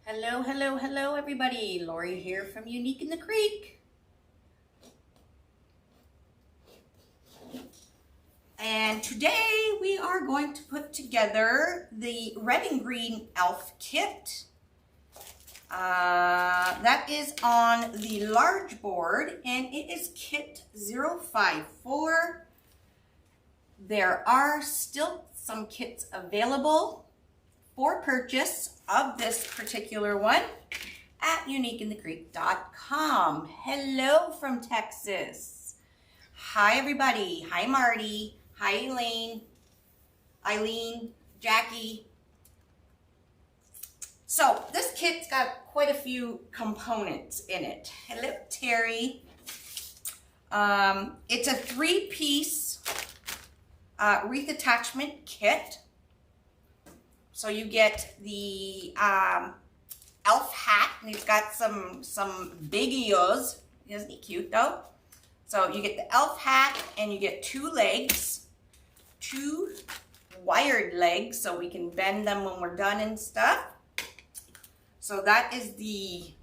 Hello, hello, hello, everybody. Laurie here from Unique in the Creek. And today we are going to put together the red and green elf kit. That is on the large board, and it is kit 054. There are still some kits available for purchase of this particular one at uniqueinthecreek.com. Hello from Texas. Hi everybody. Hi Marty. Hi Elaine. Eileen. Jackie. So this kit's got quite a few components in it. Hello Terry. It's a 3-piece wreath attachment kit. So you get the elf hat, and he's got some big ears. Isn't he cute though? So you get the elf hat, and you get 2 legs, 2 wired legs, so we can bend them when we're done and stuff. So that is the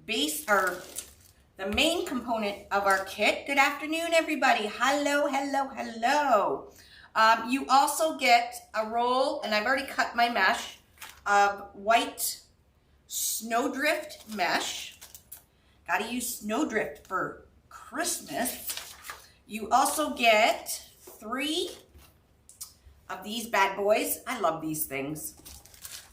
base, or the main component of our kit. Good afternoon, everybody. Hello, hello, hello. You also get a roll, and I've already cut my mesh, of white snowdrift mesh. Gotta use snowdrift for Christmas. You also get 3 of these bad boys. I love these things.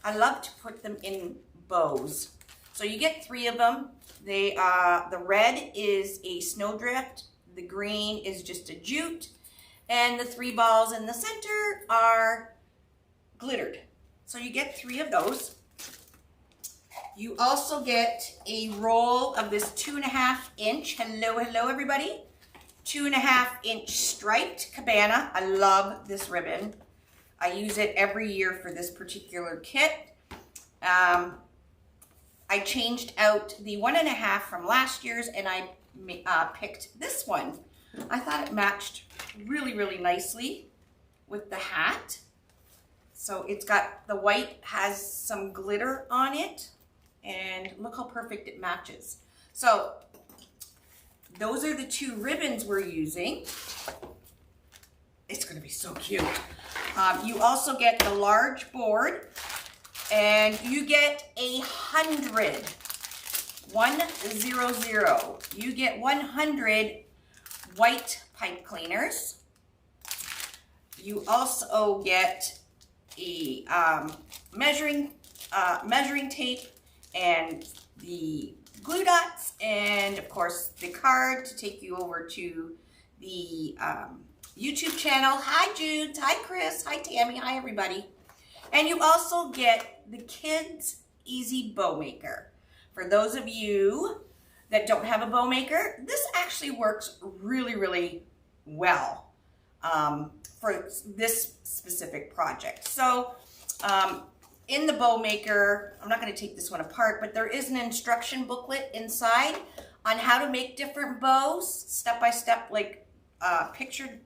I love to put them in bows. So you get 3 of them. They the red is a snowdrift, the green is just a jute, and the 3 balls in the center are glittered. So you get 3 of those. You also get a roll of this 2.5-inch, hello, hello everybody, 2.5-inch striped cabana. I love this ribbon. I use it every year for this particular kit. I changed out the 1.5 from last year's, and I picked this one. I thought it matched really, really nicely with the hat. So it's got, the white has some glitter on it, and look how perfect it matches. So those are the 2 ribbons we're using. It's gonna be so cute. You also get the large board, and you get 100. 100. You get 100 white pipe cleaners. You also get a measuring tape and the glue dots, and of course the card to take you over to the YouTube channel. Hi Jude, hi Chris, hi Tammy, hi everybody. And you also get the Kids Easy Bow Maker. For those of you that don't have a bow maker, this actually works really, really well for this specific project. So in the bow maker, I'm not going to take this one apart, but there is an instruction booklet inside on how to make different bows, step-by-step, like pictured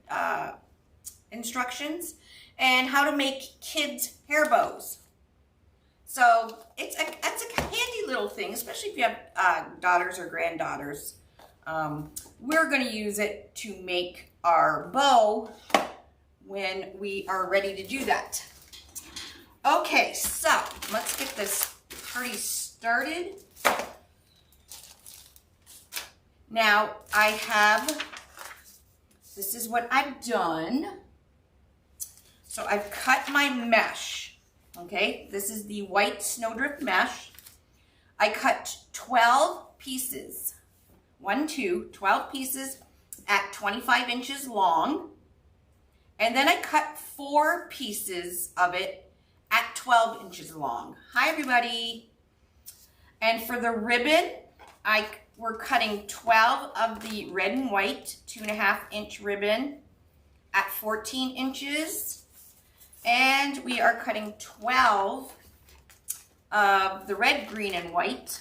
instructions, and how to make kids' hair bows. So it's a handy little thing, especially if you have daughters or granddaughters. We're going to use it to make our bow when we are ready to do that. Okay, so let's get this party started. Now this is what I've done. So I've cut my mesh, okay? This is the white snowdrift mesh. I cut 12 pieces, 12 pieces at 25 inches long. And then I cut 4 pieces of it at 12 inches long. Hi, everybody. And for the ribbon, we're cutting 12 of the red and white 2.5-inch ribbon at 14 inches. And we are cutting 12 of the red, green, and white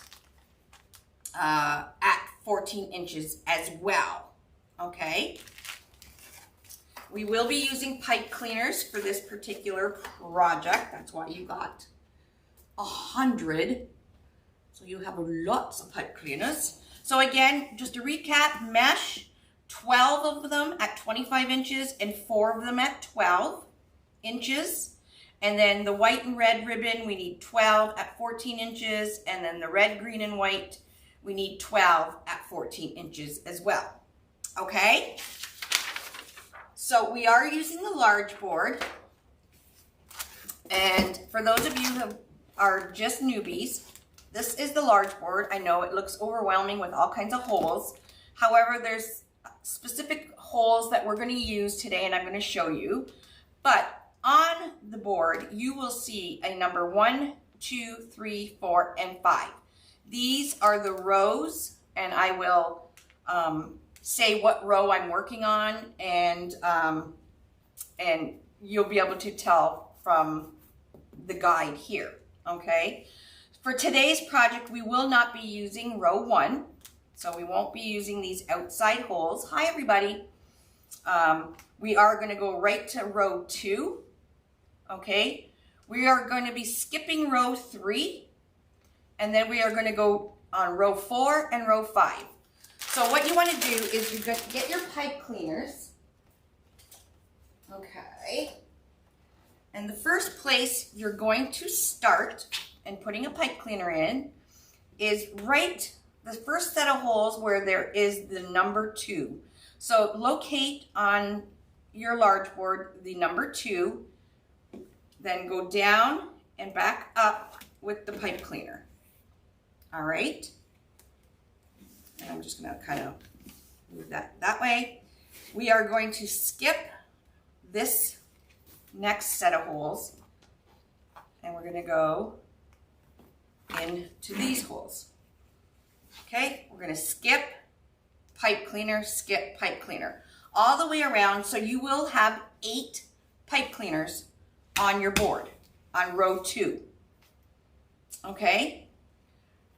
at 14 inches as well, okay? We will be using pipe cleaners for this particular project. That's why you got 100 So you have lots of pipe cleaners. So again, just to recap, mesh, 12 of them at 25 inches and 4 of them at 12 inches. And then the white and red ribbon, we need 12 at 14 inches. And then the red, green, and white, we need 12 at 14 inches as well. Okay? So we are using the large board. And for those of you who are just newbies, this is the large board. I know it looks overwhelming with all kinds of holes. However, there's specific holes that we're going to use today and I'm going to show you. But on the board, you will see a number 1, 2, 3, 4, and 5. These are the rows, and I will say what row I'm working on, and you'll be able to tell from the guide here, okay? For today's project, we will not be using row 1, so we won't be using these outside holes. Hi, everybody. We are going to go right to row 2, okay? We are going to be skipping row 3, and then we are going to go on row 4 and row 5. So what you want to do is you're going to get your pipe cleaners, okay? And the first place you're going to start and putting a pipe cleaner in is right the first set of holes where there is the number 2. So locate on your large board the number 2, then go down and back up with the pipe cleaner. All right. And I'm just gonna kind of move that way. We are going to skip this next set of holes and we're gonna go into these holes. Okay, we're gonna skip pipe cleaner, skip pipe cleaner, all the way around. So you will have 8 pipe cleaners on your board on row 2. Okay,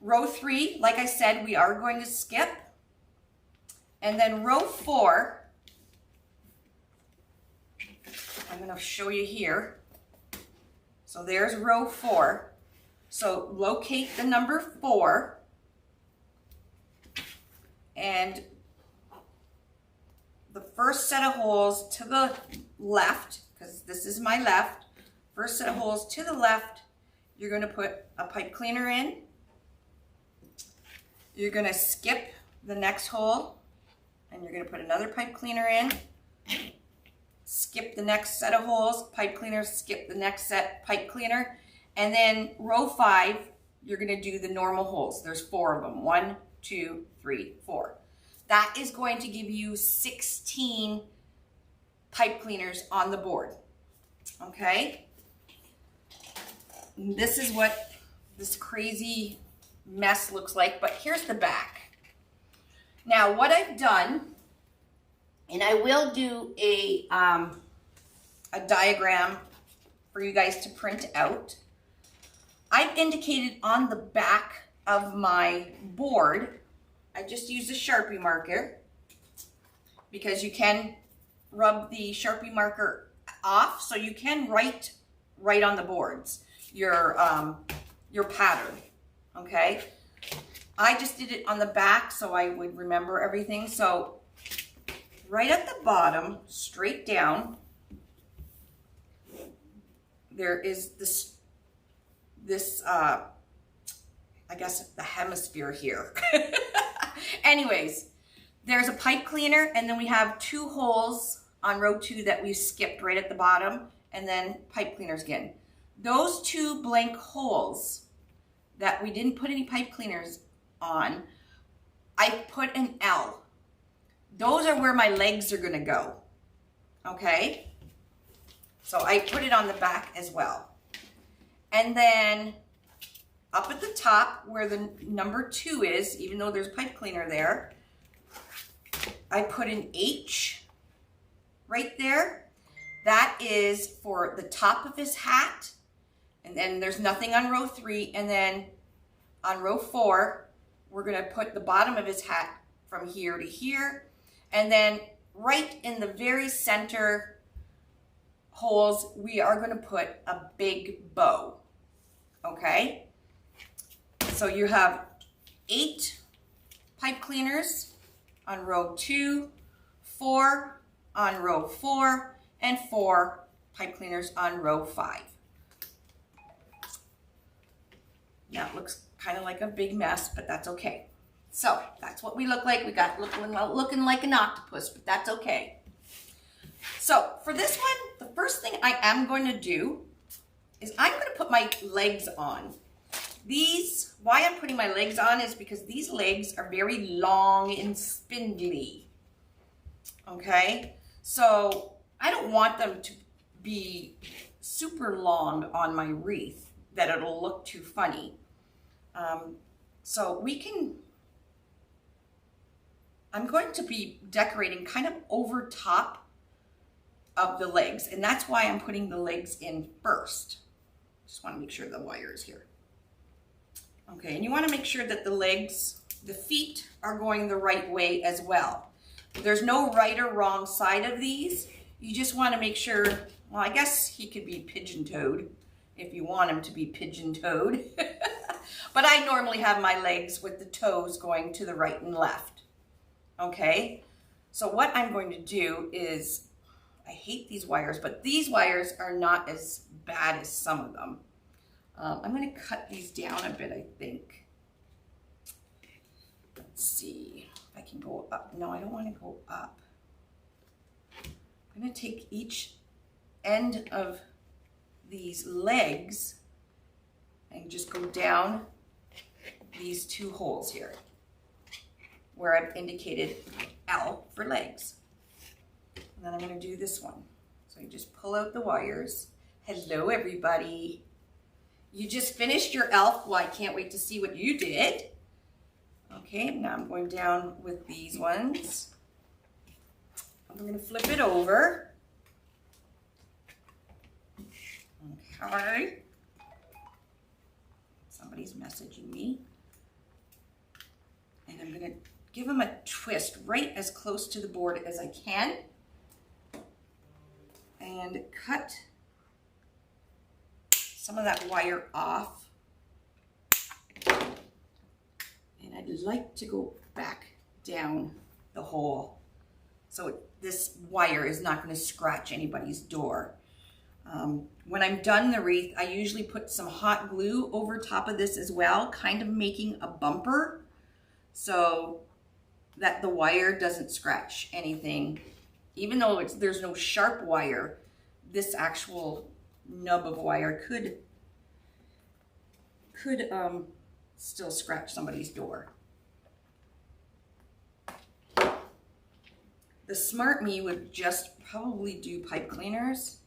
row 3, like I said, we are going to skip. And then row 4, I'm going to show you here. So there's row 4. So locate the number 4 and the first set of holes to the left, because this is my left, first set of holes to the left, you're going to put a pipe cleaner in. You're going to skip the next hole and you're going to put another pipe cleaner in. Skip the next set of holes, pipe cleaner, skip the next set, pipe cleaner. And then row 5, you're going to do the normal holes. There's 4 of them. 1, 2, 3, 4. That is going to give you 16 pipe cleaners on the board. Okay? And this is what this crazy mess looks like, but here's the back. Now what I've done, and I will do a diagram for you guys to print out. I've indicated on the back of my board, I just used a Sharpie marker because you can rub the Sharpie marker off, so you can write on the boards your pattern, okay? I just did it on the back so I would remember everything. So right at the bottom, straight down, there is this I guess the hemisphere here. Anyways, there's a pipe cleaner, and then we have 2 holes on row 2 that we skipped right at the bottom, and then pipe cleaners again. Those 2 blank holes that we didn't put any pipe cleaners on, I put an L. Those are where my legs are gonna go, okay? So I put it on the back as well. And then up at the top where the number 2 is, even though there's pipe cleaner there, I put an H right there. That is for the top of his hat. And then there's nothing on row 3. And then on row 4, we're gonna put the bottom of his hat from here to here. And then right in the very center holes, we are gonna put a big bow, okay? So you have 8 pipe cleaners on row 2, 4 on row 4, and 4 pipe cleaners on row 5. Now it looks kind of like a big mess, but that's okay. So that's what we look like. We got looking like an octopus, but that's okay. So for this one, the first thing I am going to do is I'm going to put my legs on. Why I'm putting my legs on is because these legs are very long and spindly. Okay, so I don't want them to be super long on my wreath that it'll look too funny. So I'm going to be decorating kind of over top of the legs, and that's why I'm putting the legs in first. Just want to make sure the wire is here. Okay, and you want to make sure that the feet are going the right way as well. There's no right or wrong side of these. You just want to make sure, well, I guess he could be pigeon-toed if you want him to be pigeon-toed. But I normally have my legs with the toes going to the right and left. Okay, so what I'm going to do is, I hate these wires, but these wires are not as bad as some of them. I'm going to cut these down a bit, I think. Let's see if I can go up. No, I don't want to go up. I'm going to take each end of these legs and just go down these 2 holes here where I've indicated L for legs. And then I'm going to do this one. So you just pull out the wires. Hello, everybody. You just finished your elf. Well, I can't wait to see what you did. Okay, now I'm going down with these ones. I'm going to flip it over. Okay. Somebody's messaging me. And I'm going to give them a twist right as close to the board as I can. And cut some of that wire off. And I'd like to go back down the hole so this wire is not going to scratch anybody's door. When I'm done the wreath, I usually put some hot glue over top of this as well, kind of making a bumper so that the wire doesn't scratch anything. Even though there's no sharp wire, this actual nub of wire could still scratch somebody's door. The smart me would just probably do pipe cleaners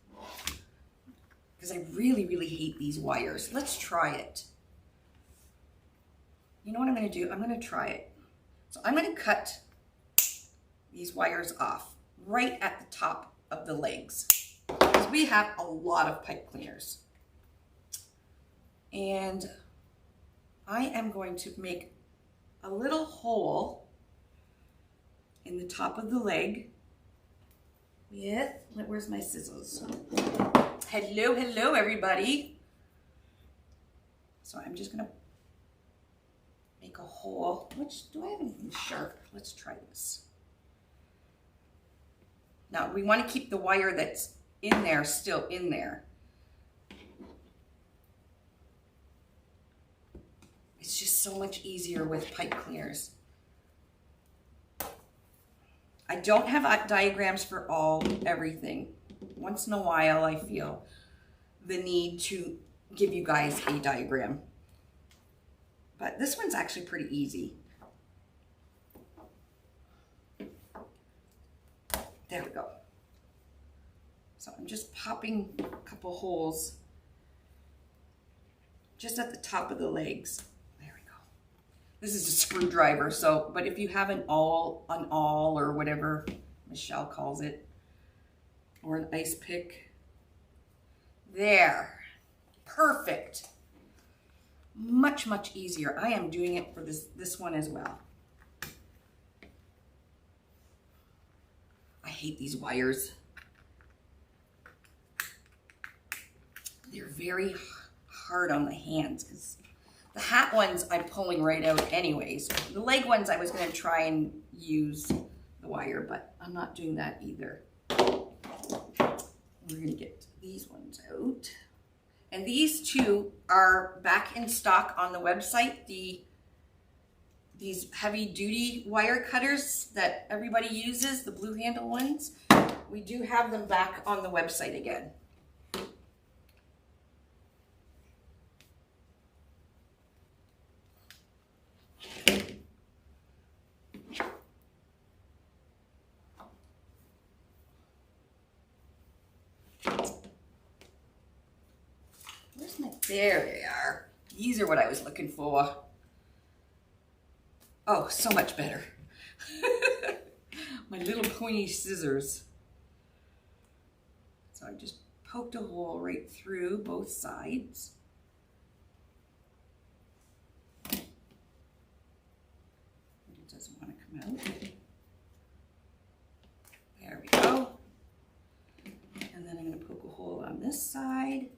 because I really, really hate these wires. Let's try it. You know what I'm going to do? I'm going to try it. So I'm going to cut these wires off right at the top of the legs because we have a lot of pipe cleaners. And I am going to make a little hole in the top of the leg with, where's my scissors? Hello, hello, everybody. So I'm just going to make a hole. Do I have anything sharp? Let's try this. Now, we want to keep the wire that's in there still in there. It's just so much easier with pipe cleaners. I don't have diagrams for everything. Once in a while, I feel the need to give you guys a diagram. But this one's actually pretty easy. There we go. So I'm just popping a couple holes just at the top of the legs. There we go. This is a screwdriver, but if you have an awl or whatever Michelle calls it, or an ice pick, there, perfect. Much, much easier. I am doing it for this one as well. I hate these wires. They're very hard on the hands because The hat ones I'm pulling right out anyways. The leg ones I was gonna try and use the wire, but I'm not doing that either. We're gonna get these ones out. And these two are back in stock on the website. These heavy duty wire cutters that everybody uses, the blue handle ones. We do have them back on the website again. There they are. These are what I was looking for. Oh, so much better. My little pointy scissors. So I just poked a hole right through both sides. It doesn't want to come out. There we go. And then I'm going to poke a hole on this side.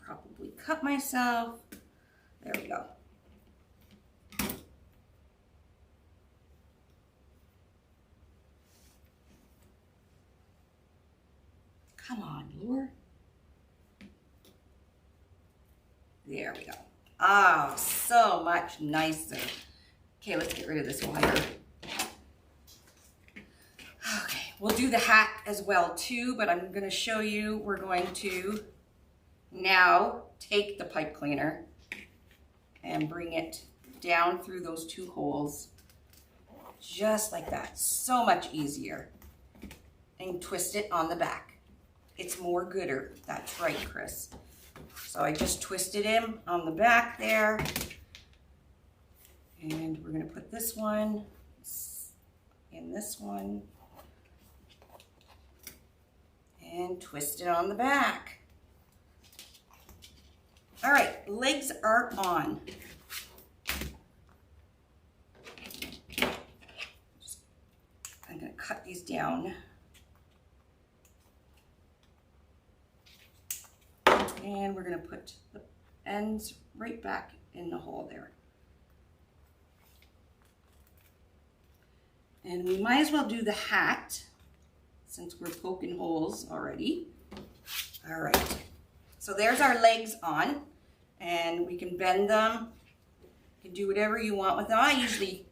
Probably cut myself. There we go. Come on, Laurie. There we go. Oh, so much nicer. Okay, let's get rid of this wire. Okay, we'll do the hat as well too, but I'm going to show you, we're going to now take the pipe cleaner and bring it down through those two holes, just like that. So much easier. And twist it on the back. It's more gooder. That's right, Chris. So I just twisted him on the back there. And we're going to put this one in this one. And twist it on the back. All right, legs are on. I'm going to cut these down. And we're going to put the ends right back in the hole there. And we might as well do the hat since we're poking holes already. All right. So there's our legs on, and we can bend them. You can do whatever you want with them. I usually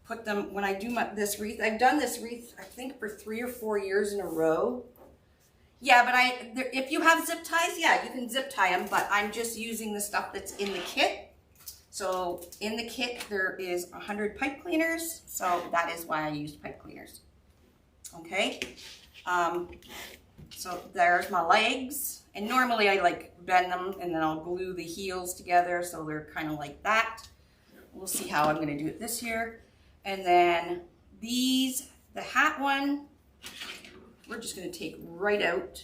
put them, when I do this wreath, I've done this wreath, I think for 3 or 4 years in a row. Yeah, but if you have zip ties, yeah, you can zip tie them, but I'm just using the stuff that's in the kit. So in the kit, there is 100 pipe cleaners, so that is why I used pipe cleaners. Okay, so there's my legs. And normally I like bend them and then I'll glue the heels together so they're kind of like that. We'll see how I'm going to do it this year. And then these, the hat one, we're just going to take right out,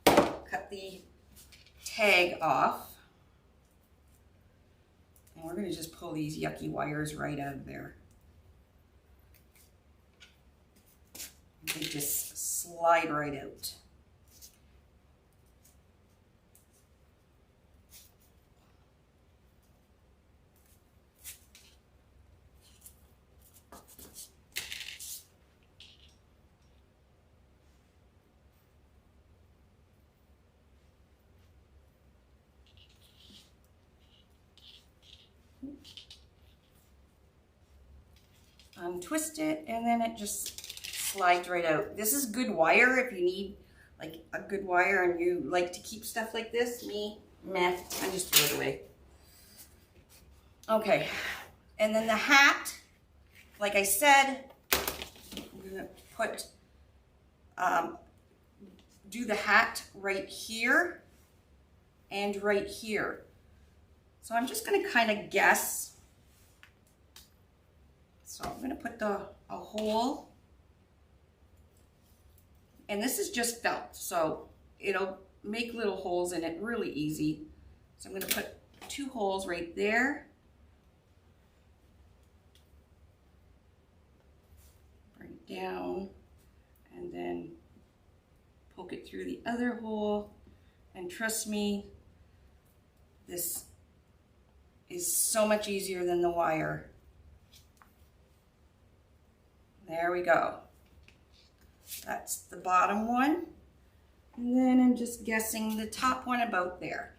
cut the tag off, and we're going to just pull these yucky wires right out of there. They just slide right out. Untwist it, and then it just slides right out. This is good wire if you need like a good wire and you like to keep stuff like this. Me, meh, I just throw it away. Okay, and then the hat, like I said, I'm gonna put, do the hat right here and right here. So I'm just gonna kind of guess. So I'm going to put a hole, and this is just felt, so it'll make little holes in it really easy. So I'm going to put 2 holes right there. Bring it down, and then poke it through the other hole, and trust me, this is so much easier than the wire. There we go. That's the bottom one. And then I'm just guessing the top one about there.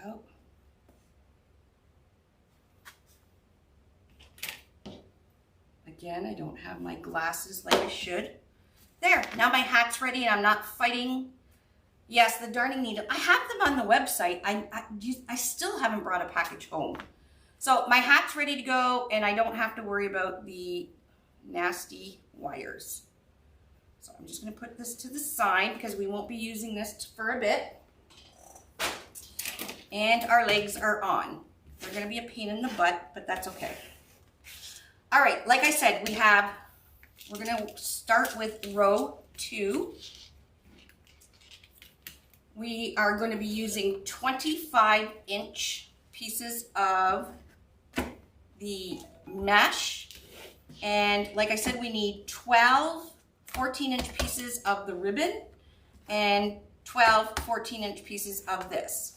Go. Again, I don't have my glasses like I should. There, now my hat's ready and I'm not fighting. Yes, the darning needle. I have them on the website. I still haven't brought a package home. So my hat's ready to go and I don't have to worry about the nasty wires. So I'm just going to put this to the side because we won't be using this for a bit. And our legs are on. They're going to be a pain in the butt, but that's okay. All right, like I said, we're going to start with row 2. We are going to be using 25-inch pieces of the mesh. And like I said, we need 12 14-inch pieces of the ribbon and 12 14-inch pieces of this.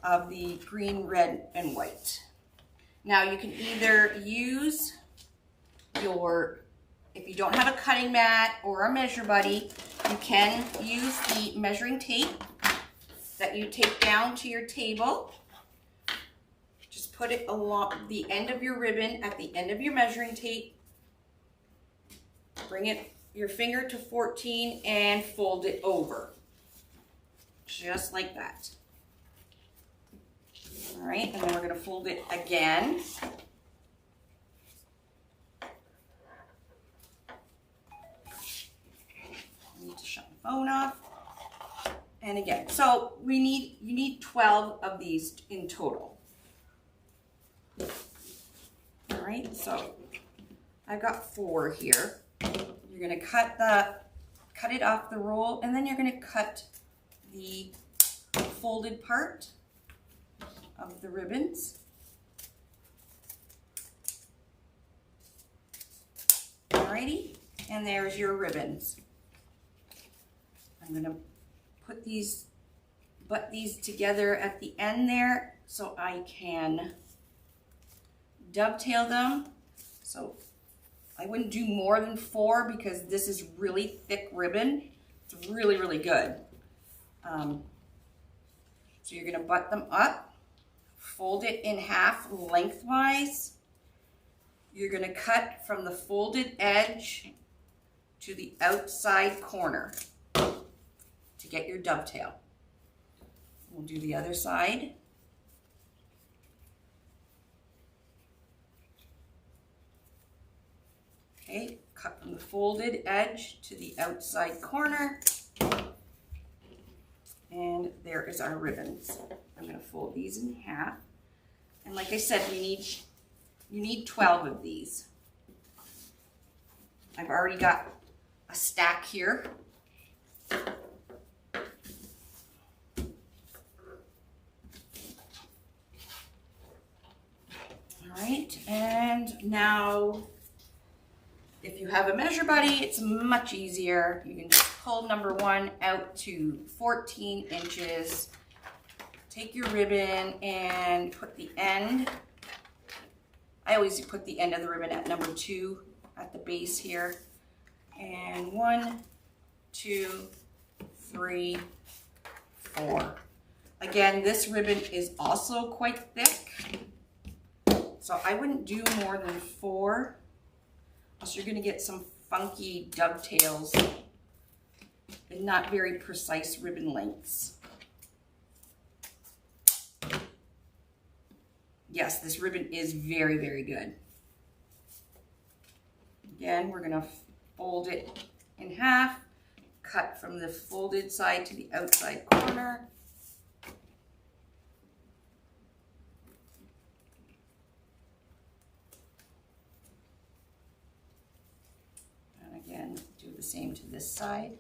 Of the green, red, and white. Now you can either use if you don't have a cutting mat or a measure buddy, you can use the measuring tape that you take down to your table. Just put it along the end of your ribbon at the end of your measuring tape. Bring your finger to 14 and fold it over. Just like that. All right, and then we're going to fold it again. I need to shut my phone off. And again, so you need 12 of these in total. All right, so I've got 4 here. You're going to cut it off the roll, and then you're going to cut the folded part of the ribbons. Alrighty, and there's your ribbons. I'm going to butt these together at the end there so I can dovetail them. So I wouldn't do more than 4 because this is really thick ribbon. It's really, really good. So you're going to butt them up. Fold it in half lengthwise. You're going to cut from the folded edge to the outside corner to get your dovetail. We'll do the other side. Okay, cut from the folded edge to the outside corner. And there is our ribbons. I'm going to fold these in half. And like I said, you need 12 of these. I've already got a stack here. All right, and now if you have a measure buddy, it's much easier. You can just pull number 1 out to 14 inches. Take your ribbon and put the end. I always put the end of the ribbon at number 2 at the base here. And 1, 2, 3, 4. Again, this ribbon is also quite thick. So I wouldn't do more than 4, else you're going to get some funky dovetails and not very precise ribbon lengths. Yes, this ribbon is very, very good. Again, we're going to fold it in half, cut from the folded side to the outside corner. And again, do the same to this side.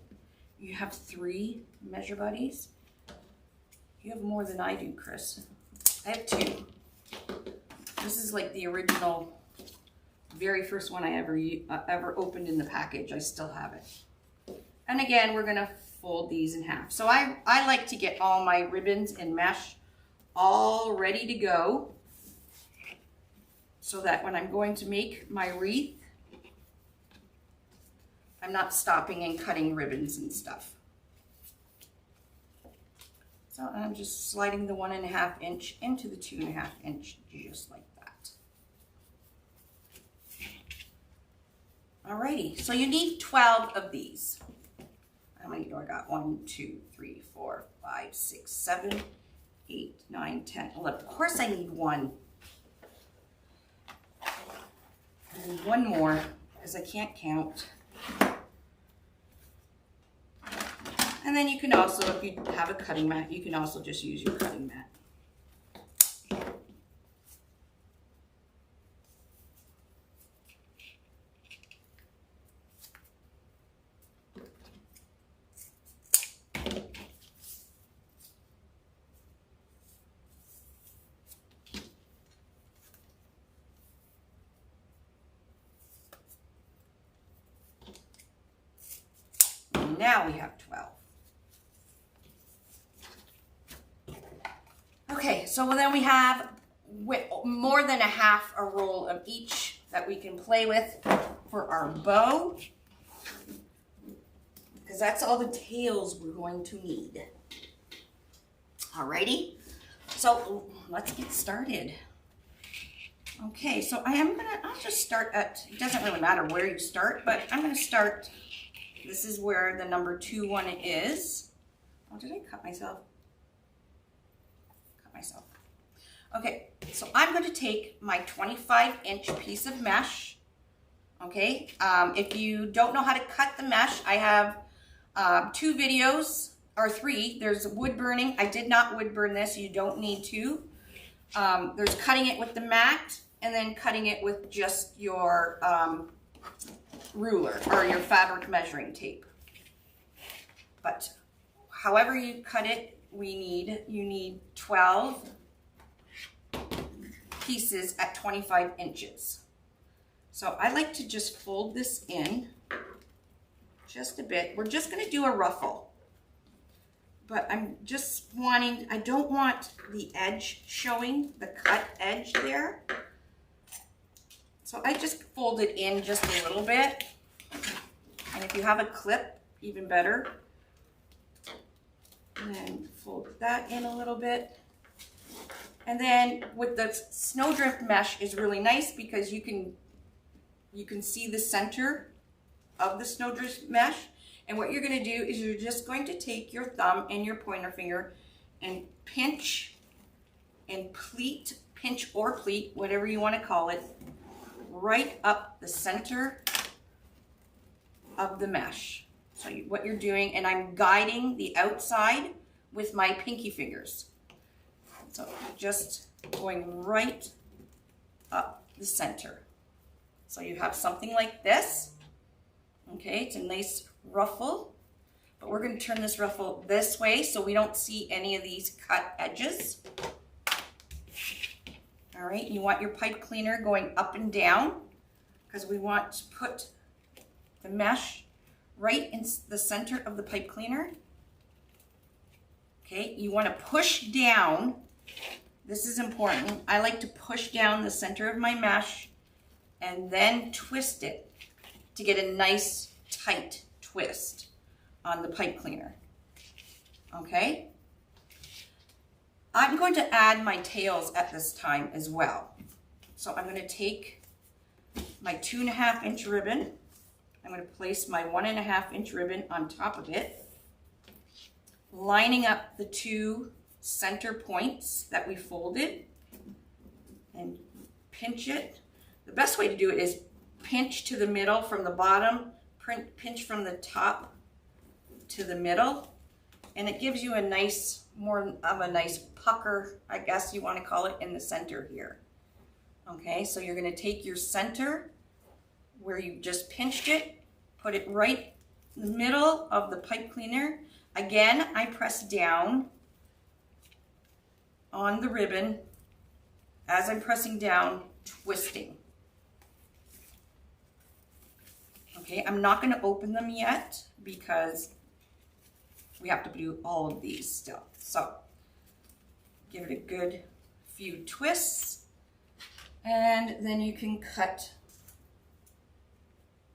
you have 3 measure buddies. You have more than I do, Chris. I have 2. This is like the original, very first one I ever opened in the package. I still have it. And again, we're gonna fold these in half. So I like to get all my ribbons and mesh all ready to go, so that when I'm going to make my wreath, I'm not stopping and cutting ribbons and stuff. So I'm just sliding the 1.5 inch into the 2.5 inch, just like that. Alrighty, so you need 12 of these. How many do I got? 1, 2, 3, 4, 5, 6, 7, 8, 9, 10, 11. Of course I need 1. I need 1 more because I can't count. And then you can also, if you have a cutting mat, you can also just use your cutting mat. And now we have 12. Okay, so then we have more than a roll of each that we can play with for our bow, because that's all the tails we're going to need. Alrighty, so let's get started. Okay, so I'll just start at, it doesn't really matter where you start, but I'm gonna start, this is where the number 2 one is. Oh, did I cut myself? Okay, so I'm going to take my 25-inch piece of mesh. Okay, if you don't know how to cut the mesh, I have 2 videos, or 3. There's wood burning. I did not wood burn this. You don't need to. There's cutting it with the mat, and then cutting it with just your ruler or your fabric measuring tape. But however you cut it, you need 12 pieces at 25 inches. So I like to just fold this in just a bit. We're just going to do a ruffle, but I'm just wanting, I don't want the edge showing, the cut edge there. So I just fold it in just a little bit. And if you have a clip, even better. And then fold that in a little bit. And then with the snowdrift mesh is really nice because you can see the center of the snowdrift mesh. And what you're going to do is you're just going to take your thumb and your pointer finger and pinch and pleat, pinch or pleat, whatever you want to call it, right up the center of the mesh. So what you're doing, and I'm guiding the outside with my pinky fingers. So just going right up the center. So you have something like this. Okay, it's a nice ruffle, but we're going to turn this ruffle this way so we don't see any of these cut edges. All right, you want your pipe cleaner going up and down because we want to put the mesh right in the center of the pipe cleaner. Okay, you want to push down. This is important. I like to push down the center of my mesh and then twist it to get a nice tight twist on the pipe cleaner. Okay? I'm going to add my tails at this time as well. So I'm going to take my 2.5 inch ribbon. I'm going to place my 1.5 inch ribbon on top of it, lining up the 2 center points that we folded, and pinch it. The best way to do it is pinch to the middle from the bottom, pinch from the top to the middle, and it gives you a nice, more of a nice pucker, I guess you want to call it, in the center here. Okay, so you're going to take your center where you just pinched it, put it right the middle of the pipe cleaner. Again, I press down on the ribbon as I'm pressing down, twisting. Okay, I'm not going to open them yet because we have to do all of these still. So give it a good few twists, and then you can cut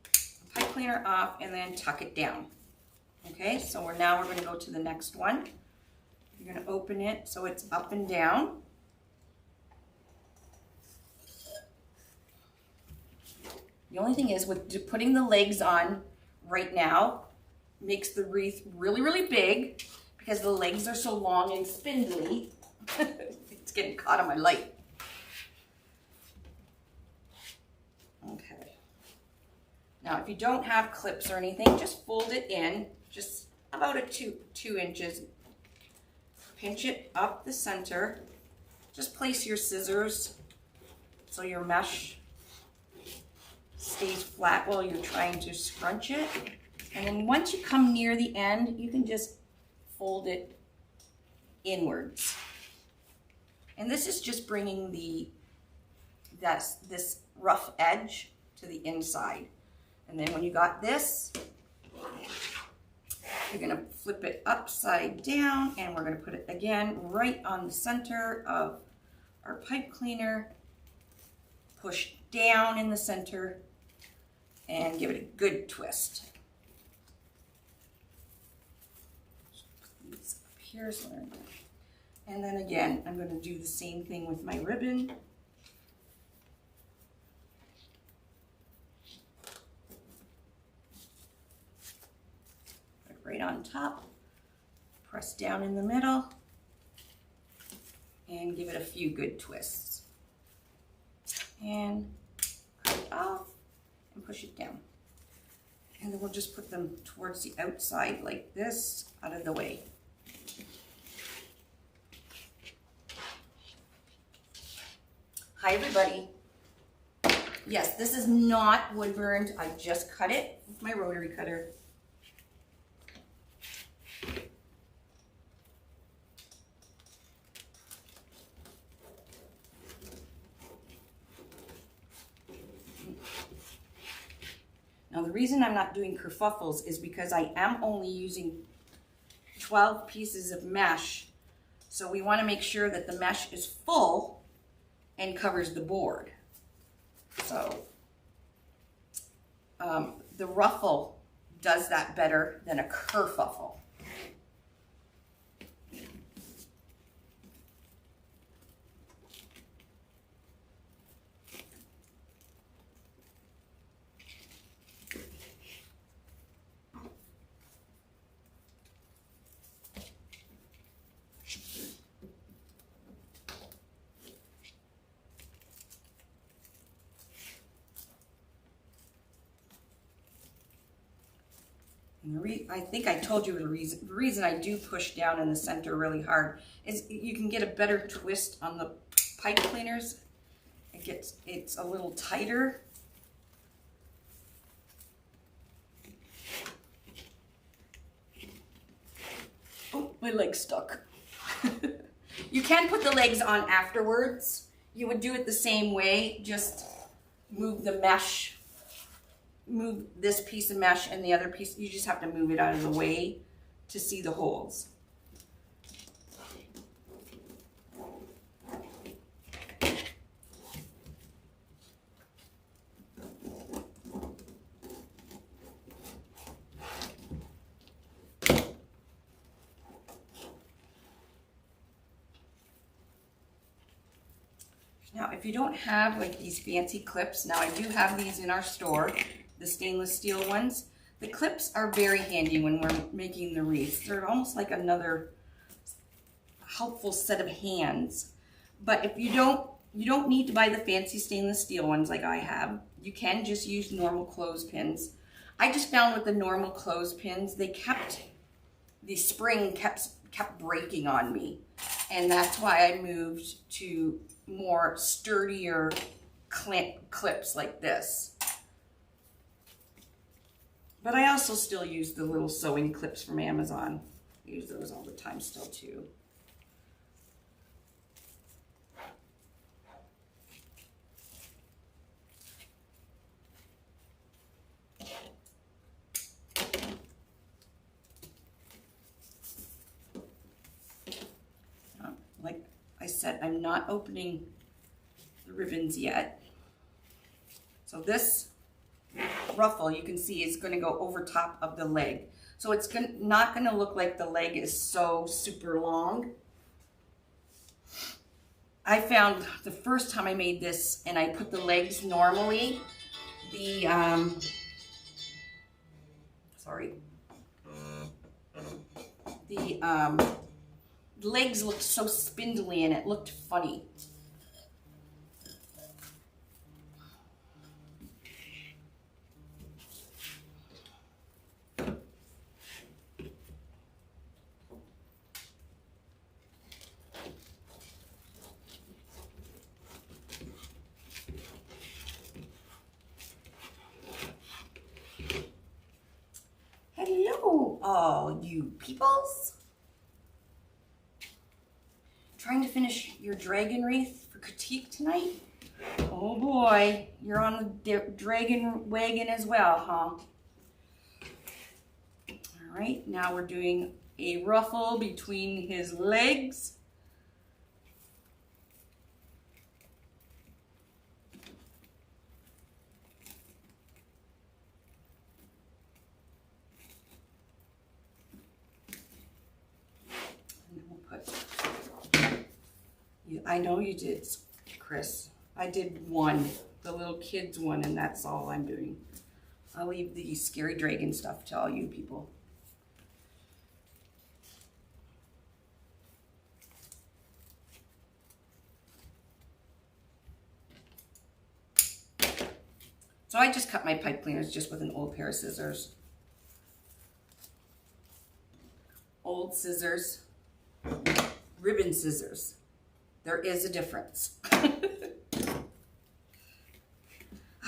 the pipe cleaner off and then tuck it down. Okay, so now we're going to go to the next one. You're going to open it so it's up and down. The only thing is with putting the legs on right now makes the wreath really, really big because the legs are so long and spindly. It's getting caught on my light. Okay. Now, if you don't have clips or anything, just fold it in, just about a two inches. Pinch it up the center. Just place your scissors so your mesh stays flat while you're trying to scrunch it. And then once you come near the end, you can just fold it inwards. And this is just bringing this rough edge to the inside. And then when you got this, you're gonna flip it upside down, and we're gonna put it again right on the center of our pipe cleaner. Push down in the center and give it a good twist. Put these up here, and then again, I'm going to do the same thing with my ribbon. Put it right on top, press down in the middle, and give it a few good twists. And cut it off and push it down. And then we'll just put them towards the outside like this, out of the way. Hi everybody. Yes, this is not wood burned. I just cut it with my rotary cutter. Now the reason I'm not doing kerfuffles is because I am only using 12 pieces of mesh. So we want to make sure that the mesh is full and covers the board. So the ruffle does that better than a kerfuffle. I think I told you the reason I do push down in the center really hard is you can get a better twist on the pipe cleaners. It's a little tighter. Oh, my leg's stuck. You can put the legs on afterwards. You would do it the same way, just move the mesh. Move this piece of mesh and the other piece, you just have to move it out of the way to see the holes. Now, if you don't have like these fancy clips, now I do have these in our store. The stainless steel ones. The clips are very handy when we're making the wreaths. They're almost like another helpful set of hands. But if you don't need to buy the fancy stainless steel ones like I have. You can just use normal clothespins. I just found with the normal clothespins, the spring kept breaking on me. And that's why I moved to more sturdier clips like this. But I also still use the little sewing clips from Amazon. I use those all the time still too. Like I said, I'm not opening the ribbons yet. So this ruffle, you can see, is going to go over top of the leg. So it's not going to look like the leg is so super long. I found the first time I made this and I put the legs normally, the, the legs looked so spindly and it looked funny. Hello, all you peoples. Trying to finish your dragon wreath for critique tonight? Oh boy, you're on the dragon wagon as well, huh? All right, now we're doing a ruffle between his legs. I know you did, Chris. I did one, the little kids one, and that's all I'm doing. I'll leave the scary dragon stuff to all you people. So I just cut my pipe cleaners just with an old pair of scissors. Old scissors, ribbon scissors. There is a difference.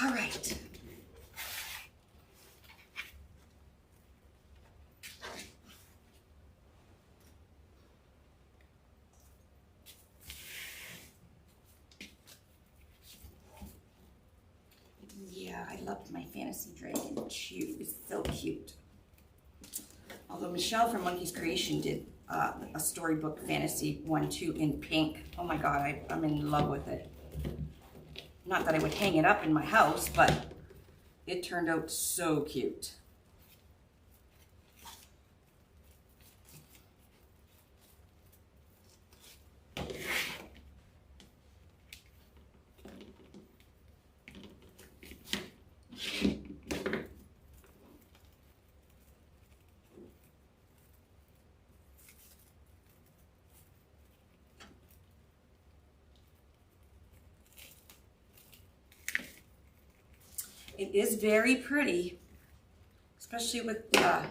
All right. Yeah, I loved my fantasy dragon. She was so cute. Although Michelle from Monkey's Creation did a storybook fantasy one too in pink. Oh my God, I'm in love with it. Not that I would hang it up in my house, but it turned out so cute. It is very pretty, especially with the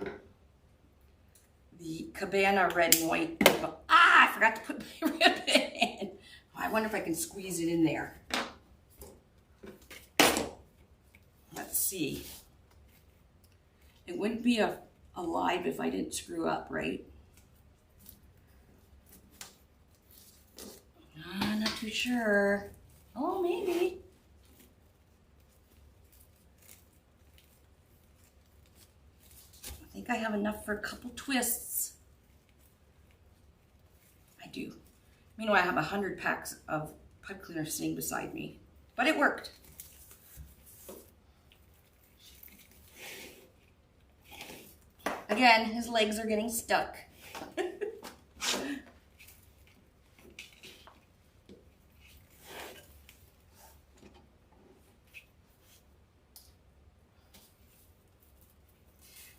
cabana red and white. Ah, I forgot to put my ribbon in. Oh, I wonder if I can squeeze it in there. Let's see. It wouldn't be alive if I didn't screw up, right? Not too sure. Oh, maybe. I think I have enough for a couple twists. I do. Meanwhile, I have 100 packs of pipe cleaner sitting beside me, but it worked. Again, his legs are getting stuck.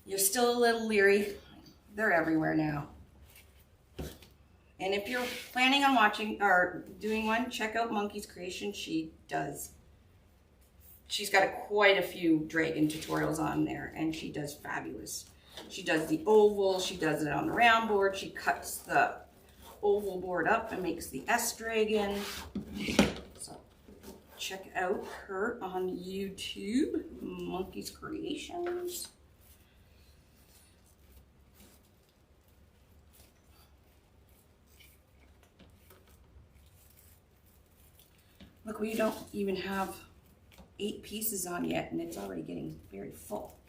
You're still a little leery. They're everywhere now. And if you're planning on watching or doing one, check out Monkey's Creation. She does. She's got quite a few dragon tutorials on there, and she does fabulous. She does the oval, she does it on the round board, she cuts the oval board up and makes the S dragon. So check out her on YouTube, Monkey's Creations. Look, we don't even have 8 pieces on yet, and it's already getting very full.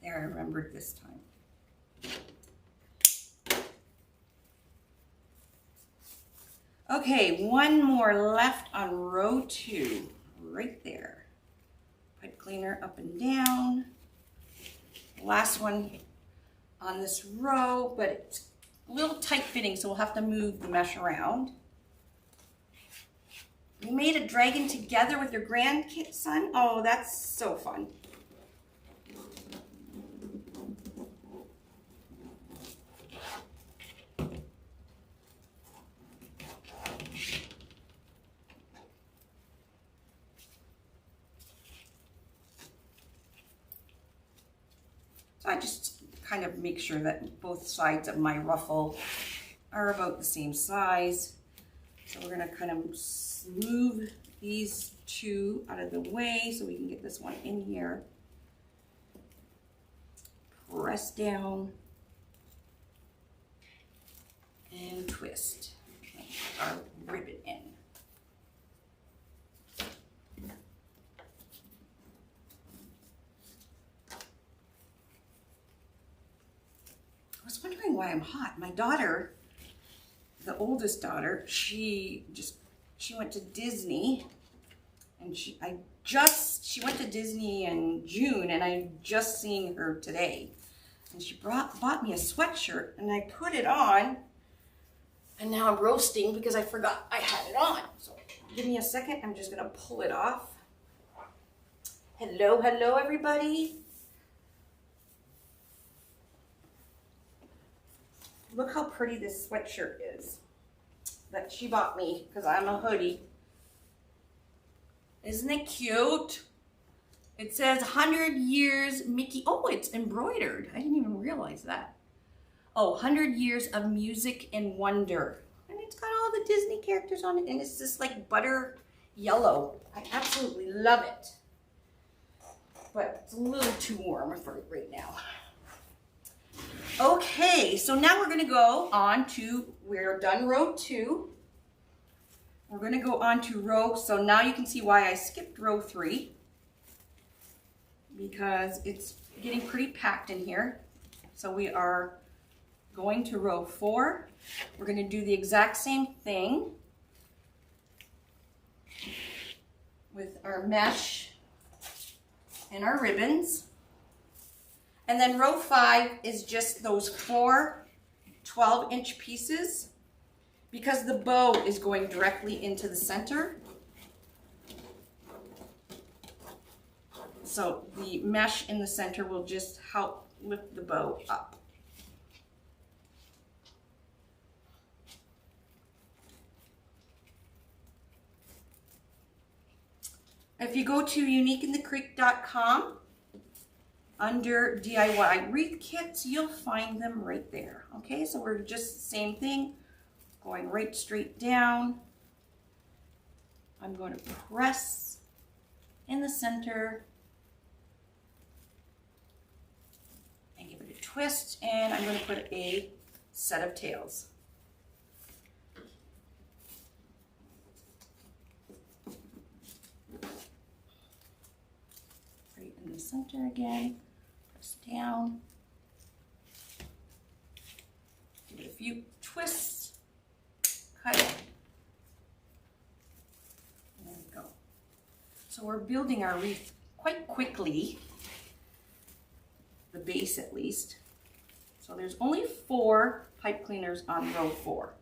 There, I remembered this time. Okay, one more left on row 2, right there. Pipe cleaner up and down. Last one on this row, but it's a little tight fitting, so we'll have to move the mesh around. You made a dragon together with your grandson? Oh, that's so fun. So I just kind of make sure that both sides of my ruffle are about the same size. So we're gonna kind of move these 2 out of the way so we can get this one in here. Press down and twist. And put our ribbon in. I was wondering why I'm hot. My daughter, the oldest daughter, she went to Disney, and she went to Disney in June, and I just seen her today, and she bought me a sweatshirt, and I put it on, and now I'm roasting because I forgot I had it on. So give me a second. I'm just gonna pull it off. Hello, hello, everybody. Look how pretty this sweatshirt is that she bought me because I'm a hoodie. Isn't it cute? It says 100 years Mickey. Oh, it's embroidered. I didn't even realize that. Oh, 100 years of music and wonder. And it's got all the Disney characters on it, and it's just like butter yellow. I absolutely love it. But it's a little too warm for it right now. Okay, so now we're gonna go on to, we're done row 2. We're gonna go on to row, so now you can see why I skipped row 3, because it's getting pretty packed in here. So we are going to row 4. We're gonna do the exact same thing with our mesh and our ribbons. And then row 5 is just those 4 12-inch pieces, because the bow is going directly into the center. So the mesh in the center will just help lift the bow up. If you go to uniqueinthecreek.com, under DIY wreath kits, you'll find them right there. Okay, so we're just the same thing, going right straight down. I'm going to press in the center and give it a twist, and I'm going to put a set of tails. Right in the center again. Down, give it a few twists, cut it, and there we go. So we're building our wreath quite quickly, the base at least. So there's only 4 pipe cleaners on row 4.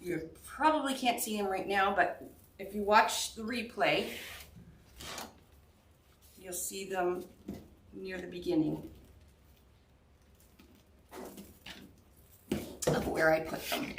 You probably can't see them right now, but if you watch the replay, you'll see them near the beginning of where I put them.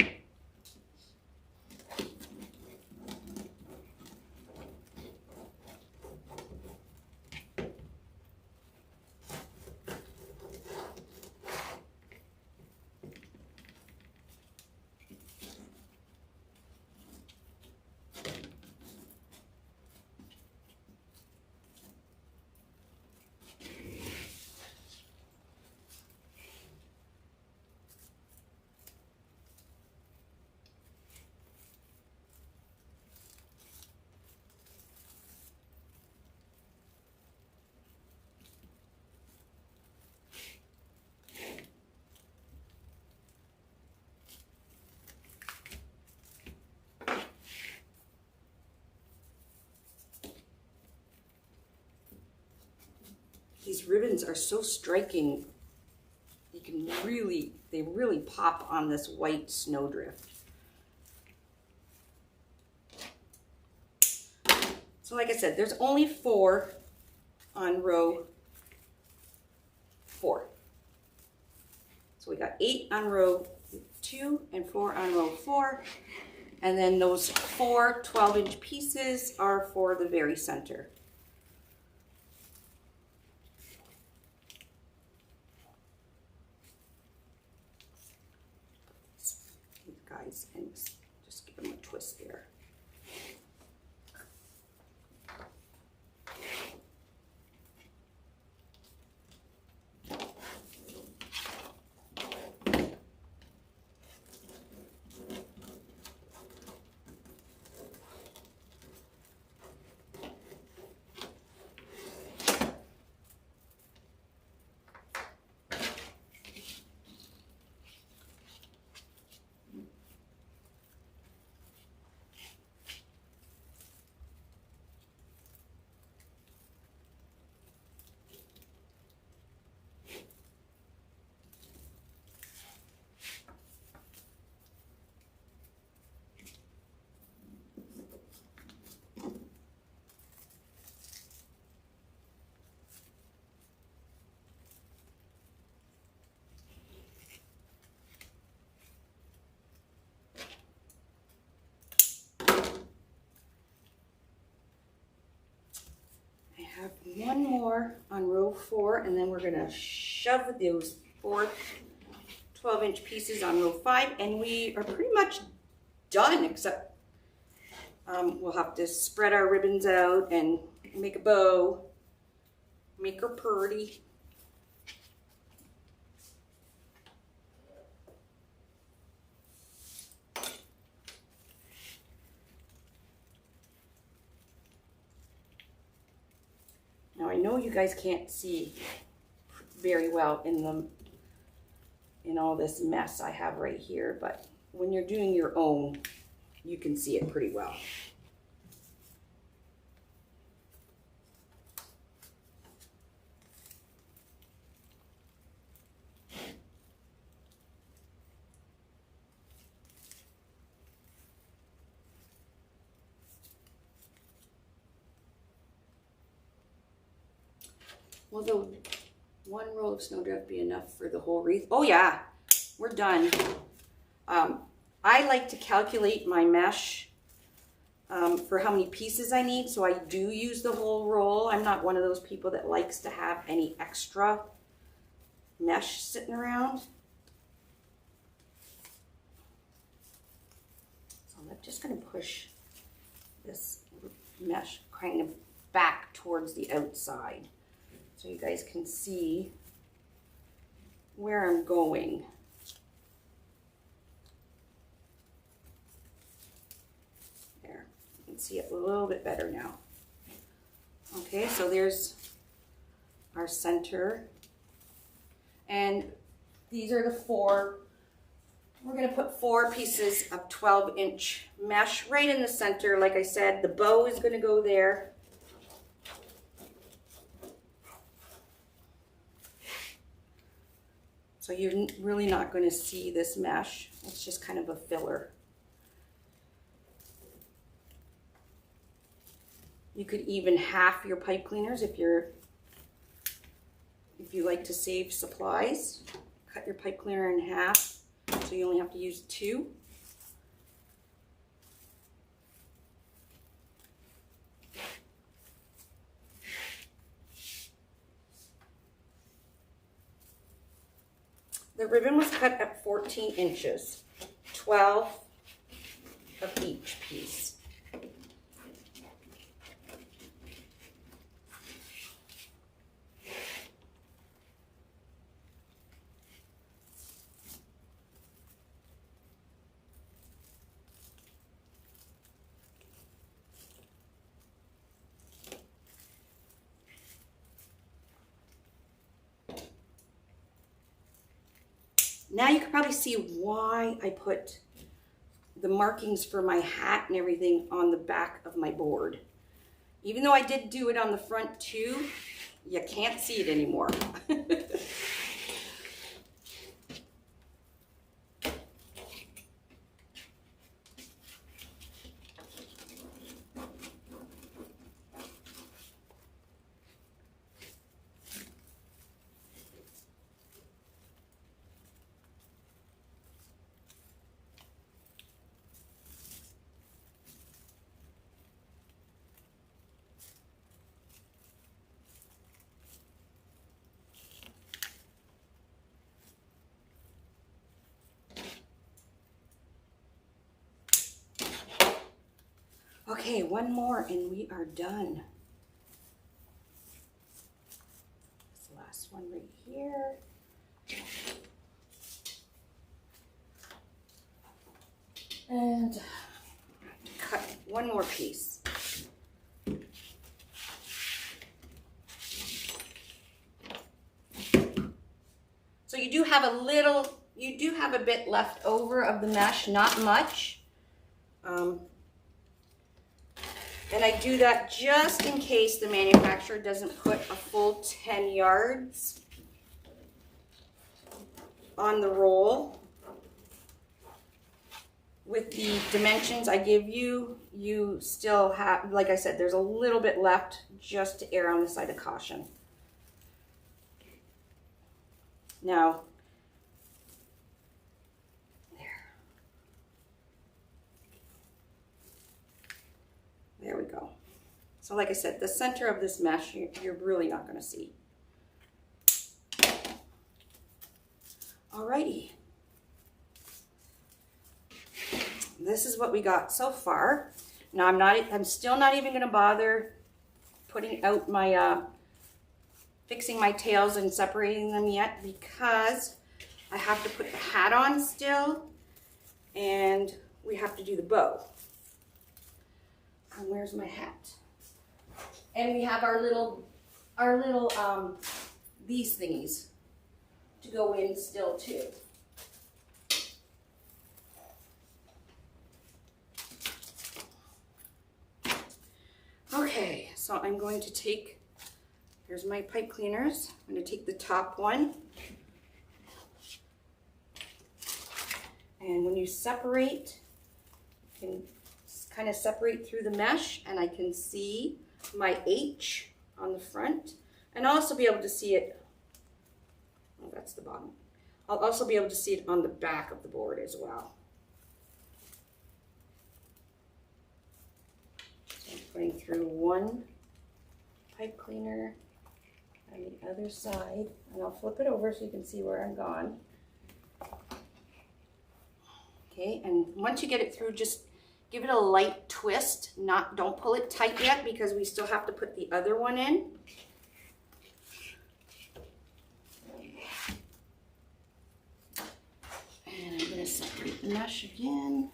These ribbons are so striking. You can they really pop on this white snowdrift. So like I said, there's only 4 on row 4. So we got 8 on row 2 and 4 on row 4. And then those 4 12-inch pieces are for the very center. These guys, and just give them a twist there. Have one more on row 4, and then we're going to shove those 4 12-inch pieces on row 5, and we are pretty much done, except we'll have to spread our ribbons out and make a bow, make her pretty. Now I know you guys can't see very well in all this mess I have right here, but when you're doing your own, you can see it pretty well. Will the one roll of snowdrift be enough for the whole wreath? Oh yeah, we're done. I like to calculate my mesh for how many pieces I need, so I do use the whole roll. I'm not one of those people that likes to have any extra mesh sitting around. So I'm just going to push this mesh kind of back towards the outside, so you guys can see where I'm going. There, you can see it a little bit better now. Okay, so there's our center. And these are the 4. We're gonna put 4 pieces of 12-inch mesh right in the center. Like I said, the bow is gonna go there. So you're really not going to see this mesh. It's just kind of a filler. You could even half your pipe cleaners if you like to save supplies. Cut your pipe cleaner in half so you only have to use 2. The ribbon was cut at 14 inches, 12 of each piece. Now you can probably see why I put the markings for my hat and everything on the back of my board. Even though I did do it on the front too, you can't see it anymore. Okay, one more and we are done. This last one right here. And cut one more piece. So you do have a bit left over of the mesh, not much. And I do that just in case the manufacturer doesn't put a full 10 yards on the roll. With the dimensions I give you, you still have, like I said, there's a little bit left just to err on the side of caution. Now, there we go. So like I said, the center of this mesh, you're really not going to see. Alrighty. This is what we got so far. Now I'm still not even going to bother putting out my, fixing my tails and separating them yet, because I have to put the hat on still, and we have to do the bow. And where's my hat? And we have our little these thingies to go in still too. Okay, so I'm going to take, here's my pipe cleaners. I'm going to take the top one. And when you separate, you can kind of separate through the mesh, and I can see my H on the front, and I'll also be able to see it, oh, that's the bottom. I'll also be able to see it on the back of the board as well. So I'm putting through one pipe cleaner on the other side, and I'll flip it over so you can see where I'm gone. Okay, and once you get it through, just give it a light twist. Don't pull it tight yet, because we still have to put the other one in. And I'm going to separate the mesh again.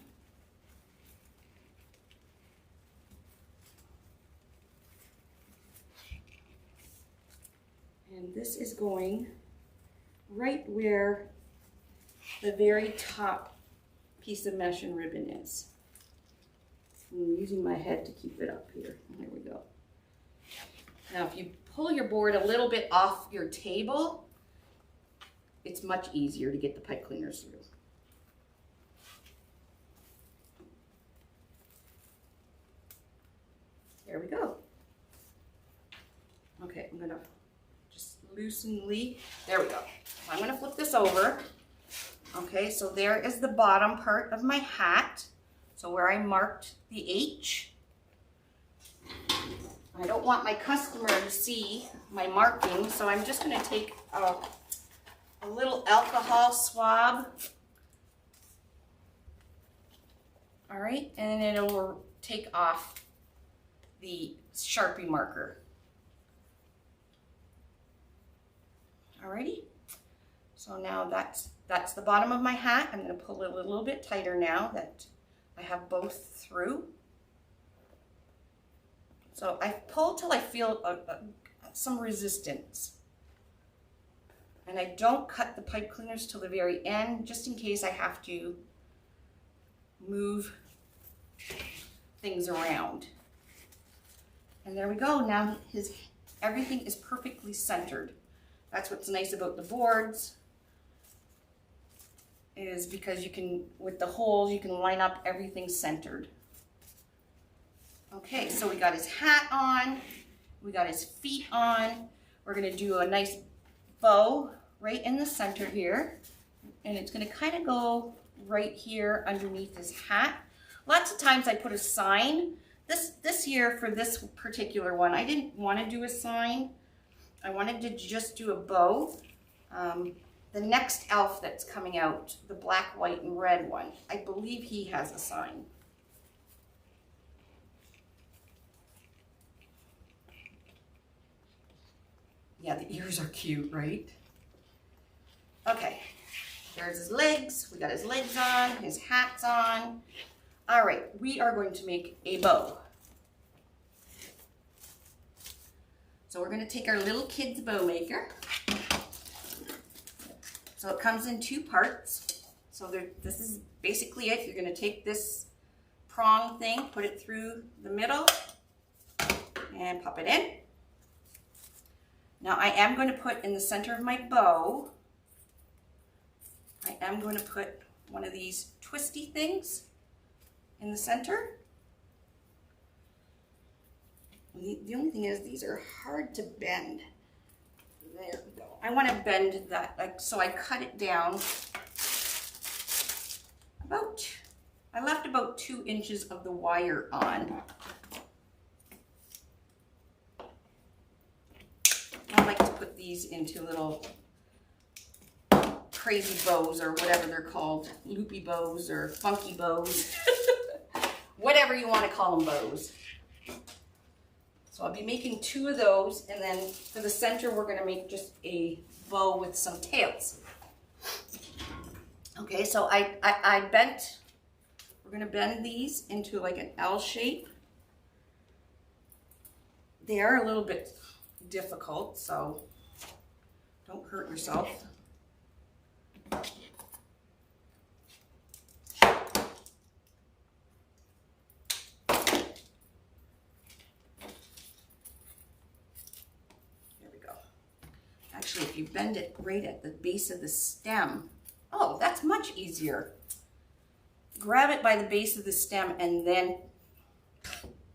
And this is going right where the very top piece of mesh and ribbon is. I'm using my head to keep it up here. There we go. Now, if you pull your board a little bit off your table, it's much easier to get the pipe cleaners through. There we go. Okay, I'm gonna just loosenly, there we go. I'm gonna flip this over. Okay, so there is the bottom part of my hat. So where I marked the H. I don't want my customer to see my marking, so I'm just going to take a little alcohol swab. All right, and then it'll take off the Sharpie marker. Alrighty, so now that's the bottom of my hat. I'm going to pull it a little bit tighter now that I have both through. So I pull till I feel some resistance. And I don't cut the pipe cleaners till the very end, just in case I have to move things around. And there we go. Now his everything is perfectly centered. That's what's nice about the boards, is because you can, with the holes, you can line up everything centered. Okay, so we got his hat on, we got his feet on. We're gonna do a nice bow right in the center here, and it's gonna kind of go right here underneath his hat. Lots of times I put a sign. This year for this particular one, I didn't want to do a sign. I wanted to just do a bow. The next elf that's coming out, the black, white, and red one, I believe he has a sign. Yeah, the ears are cute, right? Okay, there's his legs. We got his legs on, his hat's on. All right, we are going to make a bow. So we're going to take our little kid's bow maker. So it comes in 2 parts. So this is basically it. You're going to take this prong thing, put it through the middle, and pop it in. Now I am going to put in the center of my bow, I am going to put one of these twisty things in the center. The only thing is these are hard to bend. There we go. I want to bend that, so I cut it down about, I left about 2 inches of the wire on. I like to put these into little crazy bows, or whatever they're called, loopy bows or funky bows, whatever you want to call them, bows. So I'll be making 2 of those, and then for the center we're going to make just a bow with some tails. Okay, so I bent, we're going to bend these into like an L shape. They are a little bit difficult, so don't hurt yourself. Actually, if you bend it right at the base of the stem, oh, that's much easier. Grab it by the base of the stem, and then,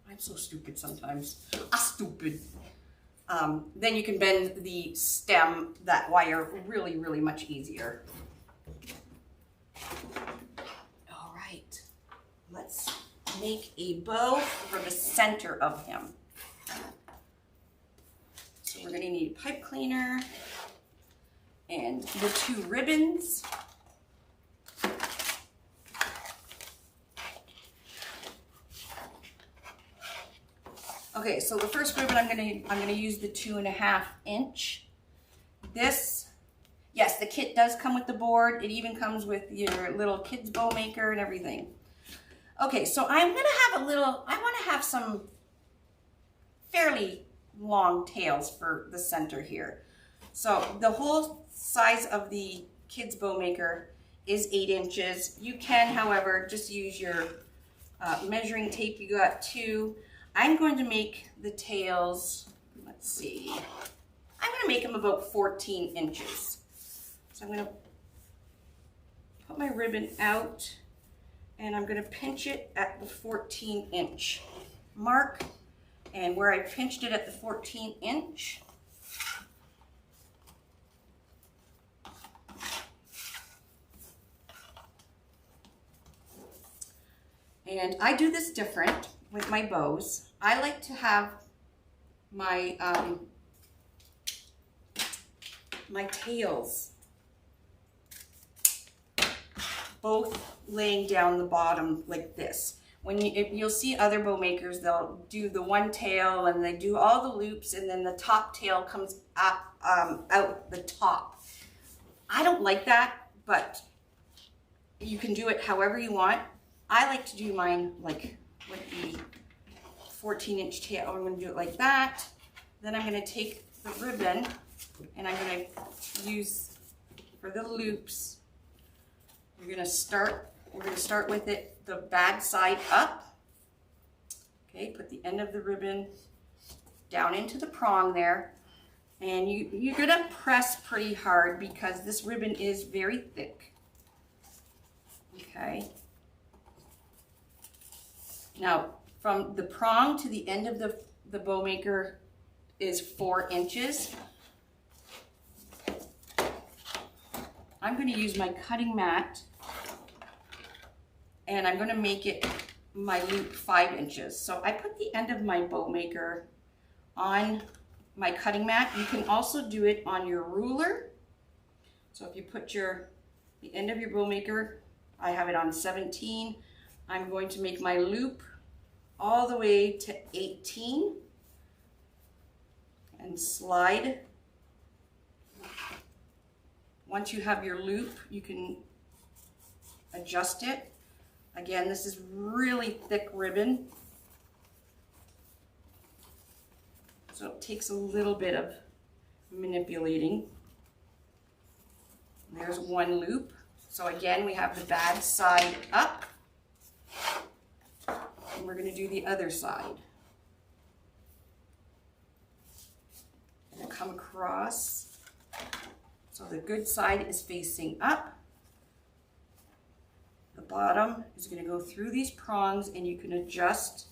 I'm so stupid sometimes, stupid. Then you can bend the stem, that wire, really, really much easier. All right, let's make a bow for the center of him. So we're going to need a pipe cleaner and the 2 ribbons. Okay, so the first ribbon I'm going to use the 2.5 inch. This, yes, the kit does come with the board. It even comes with your little kid's bow maker and everything. Okay, so I'm going to have I want to have some fairly long tails for the center here. So the whole size of the kid's bow maker is 8 inches. You can, however, just use your measuring tape. You got 2. I'm going to make the tails, let's see, I'm going to make them about 14 inches. So I'm going to put my ribbon out, and I'm going to pinch it at the 14-inch mark. And where I pinched it at the 14-inch, and I do this different with my bows. I like to have my my tails both laying down the bottom like this. When you'll see other bow makers, they'll do the one tail and they do all the loops, and then the top tail comes up out the top. I don't like that, but you can do it however you want. I like to do mine like with the 14-inch tail. I'm going to do it like that. Then I'm going to take the ribbon and I'm going to use for the loops. We're going to start with it the bad side up. Okay, put the end of the ribbon down into the prong there. And you're gonna press pretty hard because this ribbon is very thick. Okay. Now, from the prong to the end of the bow maker is 4 inches. I'm going to use my cutting mat and I'm going to make it my loop 5 inches. So I put the end of my bow maker on my cutting mat. You can also do it on your ruler. So if you put the end of your bow maker, I have it on 17. I'm going to make my loop all the way to 18 and slide. Once you have your loop, you can adjust it. Again, this is really thick ribbon, so it takes a little bit of manipulating. There's one loop. So again, we have the bad side up, and we're going to do the other side. I'm going to come across, so the good side is facing up. The bottom is going to go through these prongs, and you can adjust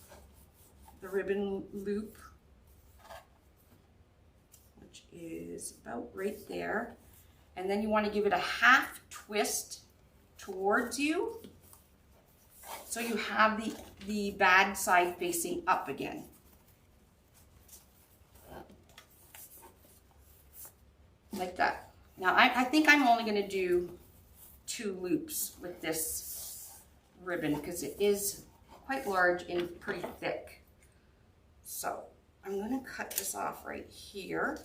the ribbon loop, which is about right there. And then you want to give it a half twist towards you, so you have the bad side facing up again. Like that. Now I think I'm only going to do 2 loops with this ribbon because it is quite large and pretty thick. So I'm going to cut this off right here.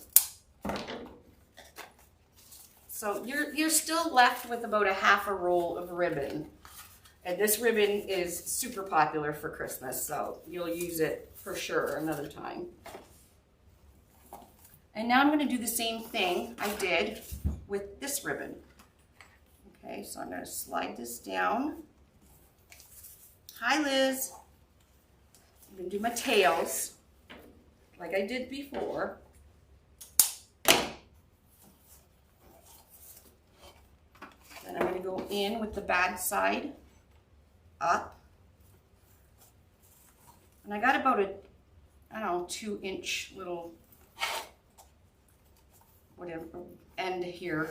So you're still left with about a half a roll of ribbon. And this ribbon is super popular for Christmas, so you'll use it for sure another time. And now I'm going to do the same thing I did with this ribbon. Okay, so I'm going to slide this down. Hi, Liz. I'm going to do my tails like I did before. Then I'm going to go in with the bad side up. And I got about a, I don't know, 2-inch little, whatever, end here.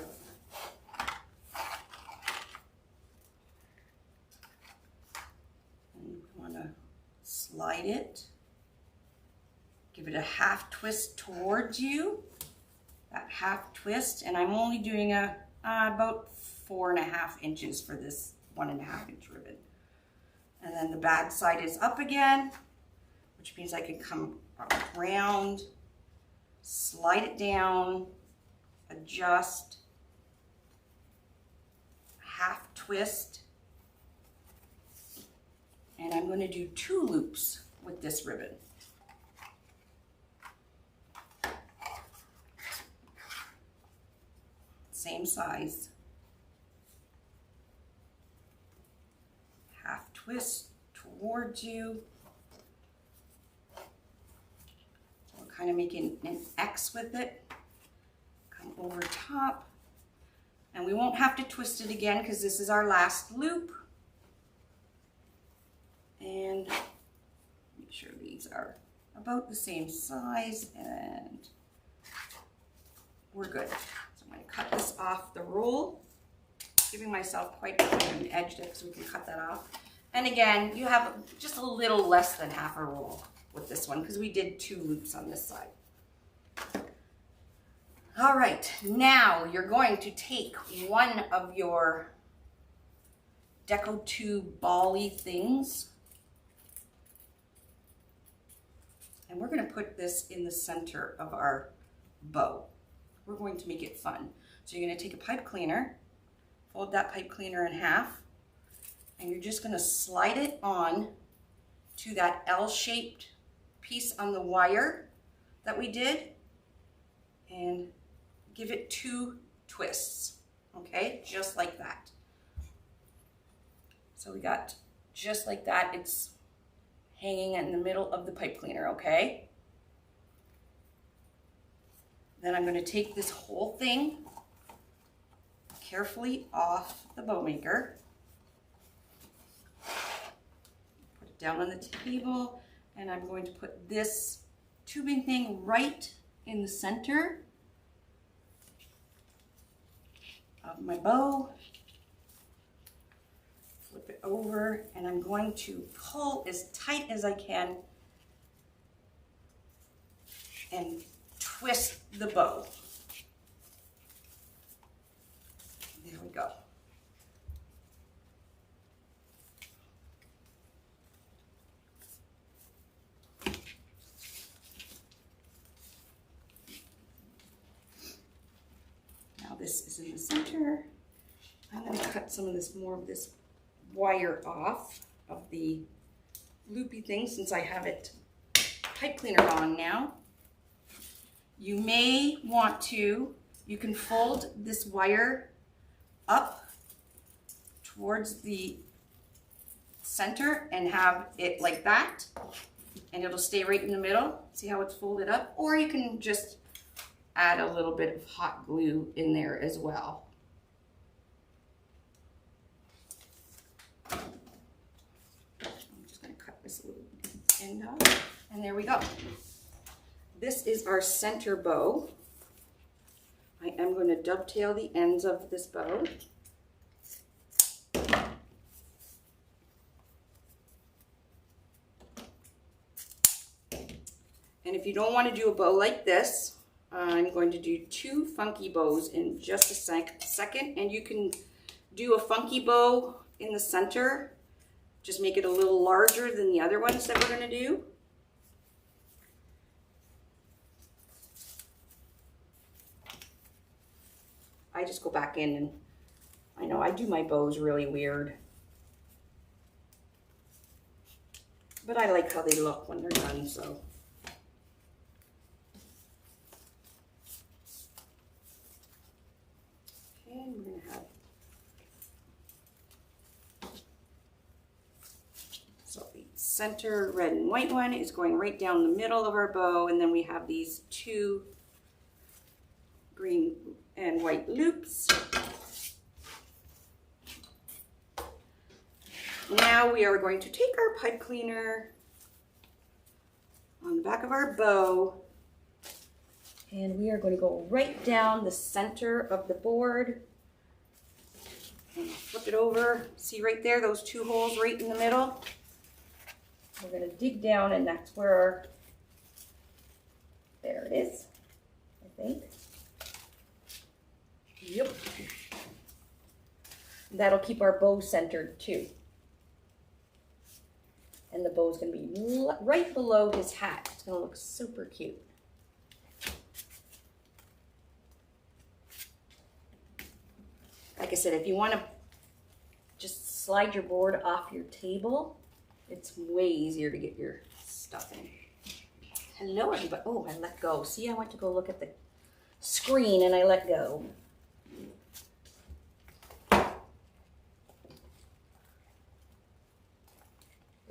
And you want to slide it. Give it a half twist towards you. That half twist, and I'm only doing about 4.5 inches for this 1.5 inch ribbon. And then the bad side is up again, which means I can come around, slide it down, adjust, half twist, and I'm going to do 2 loops with this ribbon. Same size. Half twist towards you. So we're kind of making an X with it. Come over top. And we won't have to twist it again because this is our last loop. And make sure these are about the same size, and we're good. So I'm going to cut this off the roll, giving myself quite a bit of an edge there so we can cut that off. And again, you have just a little less than half a roll with this one because we did 2 loops on this side. All right, now you're going to take one of your Deco 2 ball-y things, and we're going to put this in the center of our bow. We're going to make it fun. So you're going to take a pipe cleaner, fold that pipe cleaner in half, and you're just going to slide it on to that L-shaped piece on the wire that we did, and give it 2 twists, okay? Just like that. So we got just like that. It's hanging in the middle of the pipe cleaner, okay? Then I'm going to take this whole thing carefully off the bow maker. Put it down on the table, and I'm going to put this tubing thing right in the center of my bow. Flip it over, and I'm going to pull as tight as I can and twist the bow. There we go. Now this is in the center. I'm going to cut some of this, more of this wire off of the loopy thing since I have it pipe cleaner on now. You may want to, you can fold this wire up towards the center and have it like that, and it'll stay right in the middle. See how it's folded up? Or you can just add a little bit of hot glue in there as well. I'm just going to cut this little end off, and there we go. This is our center bow. I am going to dovetail the ends of this bow. And if you don't want to do a bow like this, I'm going to do two funky bows in just a second. And you can do a funky bow in the center. Just make it a little larger than the other ones that we're going to do. I just go back in, and I know I do my bows really weird, but I like how they look when they're done, so. Okay, we're going to have, so the center red and white one is going right down the middle of our bow, and then we have these two green and white loops. Now we are going to take our pipe cleaner on the back of our bow, and we are going to go right down the center of the board and flip it over. See right there, those two holes right in the middle? We're going to dig down, and that's where, there it is, I think. Yep. That'll keep our bow centered too. And the bow's going to be right below his hat. It's going to look super cute. Like I said, if you want to just slide your board off your table, it's way easier to get your stuff in. Hello everybody. Oh, I let go. See, I went to go look at the screen and I let go.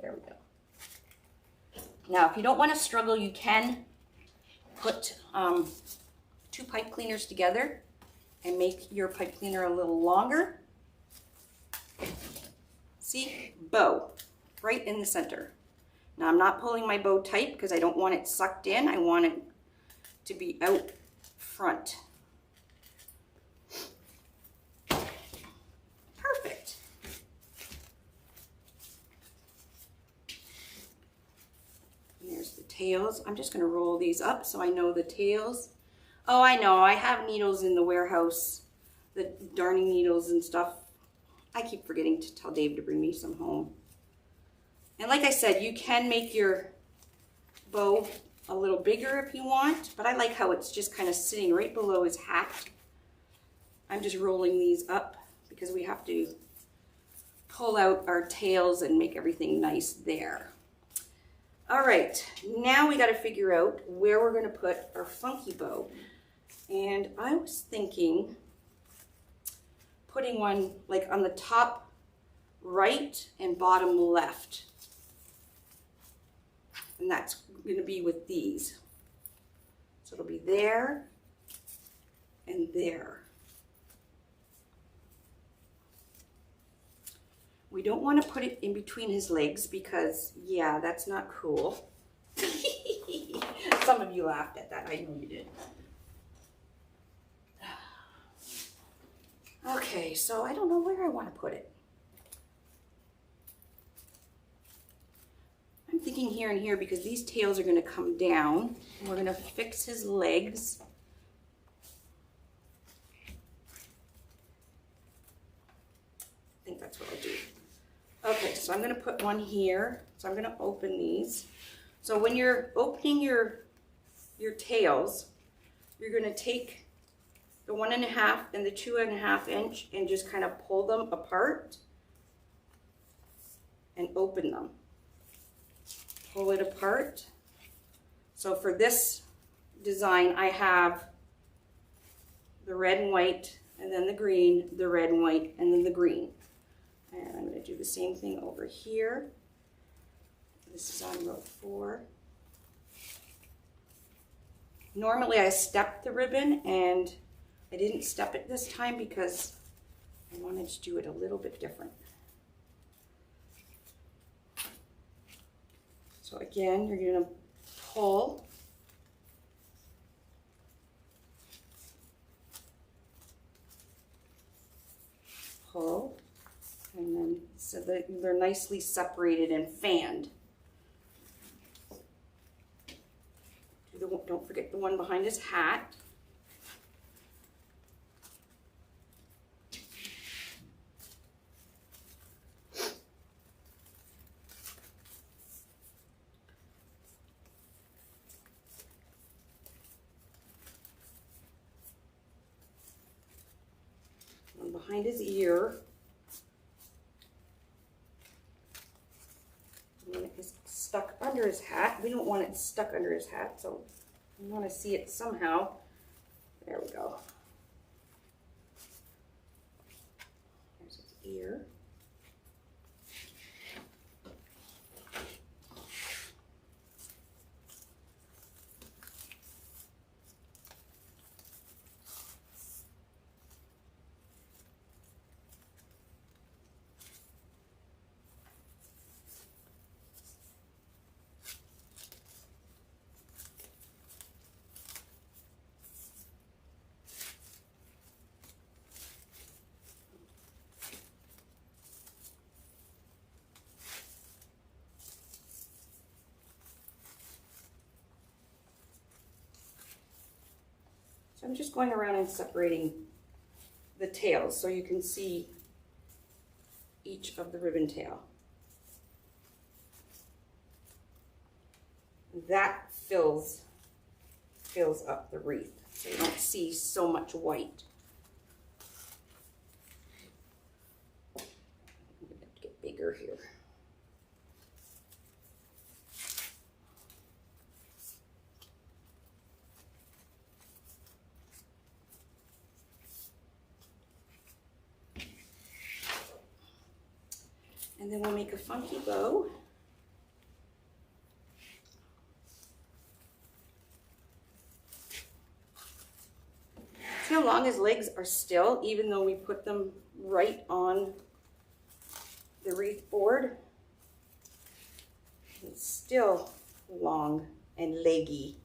There we go. Now, if you don't want to struggle, you can put two pipe cleaners together and make your pipe cleaner a little longer. See, bow, right in the center. Now, I'm not pulling my bow tight because I don't want it sucked in. I want it to be out front. Perfect. There's the tails. I'm just going to roll these up so I know the tails. Oh, I know. I have needles in the warehouse, the darning needles and stuff. I keep forgetting to tell Dave to bring me some home. And like I said, you can make your bow a little bigger if you want, but I like how it's just kind of sitting right below his hat. I'm just rolling these up because we have to pull out our tails and make everything nice there. All right, now we got to figure out where we're going to put our funky bow. And I was thinking putting one like on the top right and bottom left. And that's going to be with these. So it'll be there and there. We don't want to put it in between his legs because, yeah, that's not cool. Some of you laughed at that. I know you did. Okay, so I don't know where I want to put it. I'm thinking here and here because these tails are going to come down. And we're going to fix his legs. I think that's what I'll do. Okay, so I'm going to put one here. So I'm going to open these. So when you're opening your tails, you're going to take the 1.5 and the 2.5 inch and just kind of pull them apart and open them. Pull it apart. So for this design, I have the red and white, and then the green, the red and white, and then the green. And I'm going to do the same thing over here. This is on row 4. Normally I step the ribbon, and I didn't step it this time because I wanted to do it a little bit different. So again, you're going to pull. Pull. And then so that they're nicely separated and fanned. Don't forget the one behind his hat. One behind his ear. And it is stuck under his hat. We don't want it stuck under his hat, so we want to see it somehow. There we go. There's his ear. So I'm just going around and separating the tails so you can see each of the ribbon tail. That fills up the wreath, so you don't see so much white. I'm going to have to get bigger here. And then we'll make a funky bow. See how long his legs are still, even though we put them right on the wreath board? It's still long and leggy.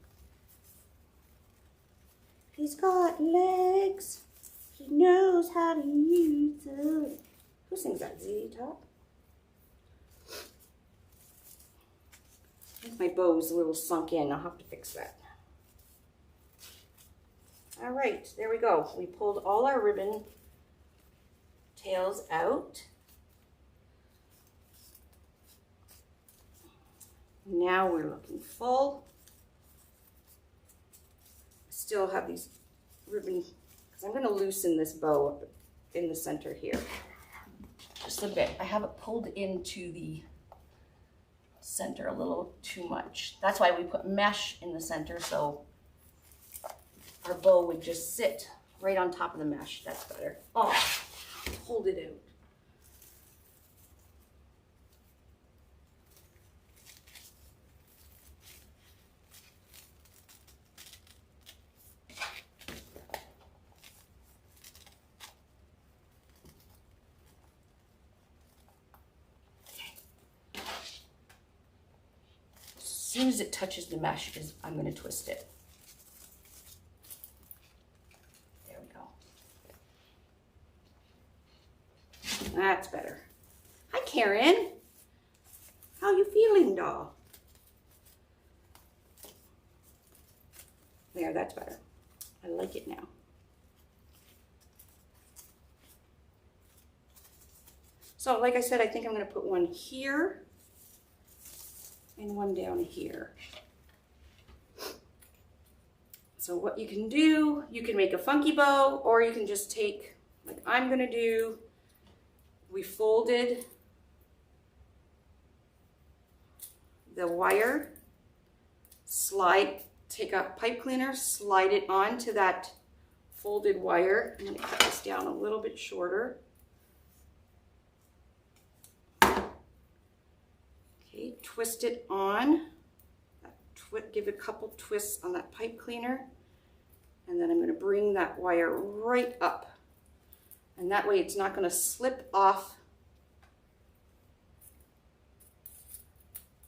He's got legs. He knows how to use them. Who sings that? ZZ Top? I think my bow's a little sunk in. I'll have to fix that. All right, there we go. We pulled all our ribbon tails out. Now we're looking full. Still have these ribbon, because I'm going to loosen this bow up in the center here. Just a bit. I have it pulled into the center a little too much. That's why we put mesh in the center, so our bow would just sit right on top of the mesh. That's better. Oh, hold it out. soon as it touches the mesh, I'm going to twist it. There we go. That's better. Hi, Karen. How you feeling, doll? There, that's better. I like it now. So, like I said, I think I'm going to put one here and one down here. So what you can do, you can make a funky bow, or you can just take, like I'm going to do, we folded the wire, take a pipe cleaner, slide it onto that folded wire. I'm going to cut this down a little bit shorter. Okay, twist it on, give it a couple twists on that pipe cleaner, and then I'm going to bring that wire right up. And that way it's not going to slip off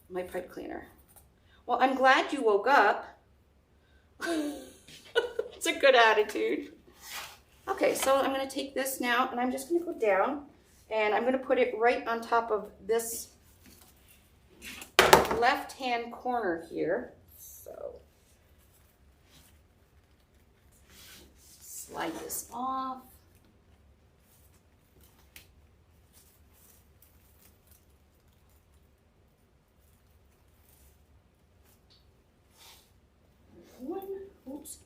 my pipe cleaner. Well, I'm glad you woke up. It's a good attitude. Okay, so I'm going to take this now and I'm just going to go down and I'm going to put it right on top of this left-hand corner here. So slide this off. Oops.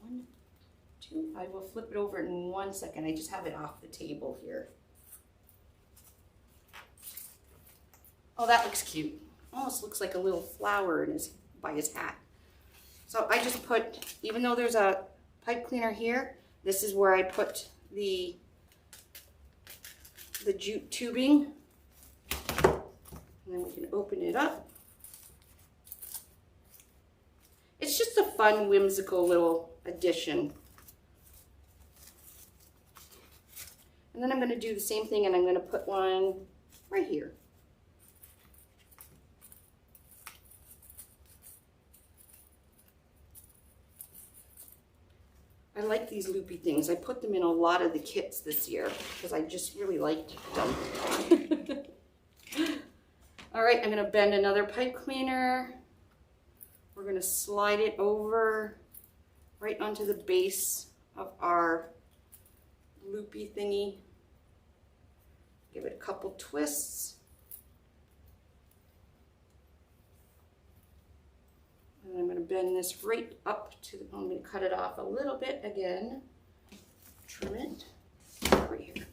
One, two. I will flip it over in 1 second. I just have it off the table here. Oh, that looks cute. Almost looks like a little flower in by his hat. So I just put, even though there's a pipe cleaner here, this is where I put the jute tubing. And then we can open it up. It's just a fun, whimsical little addition. And then I'm going to do the same thing and I'm going to put one right here. I like these loopy things. I put them in a lot of the kits this year because I just really liked them. All right, I'm going to bend another pipe cleaner. We're going to slide it over right onto the base of our loopy thingy. Give it a couple twists. And I'm going to bend this right up to, I'm going to cut it off a little bit again. Trim it right here.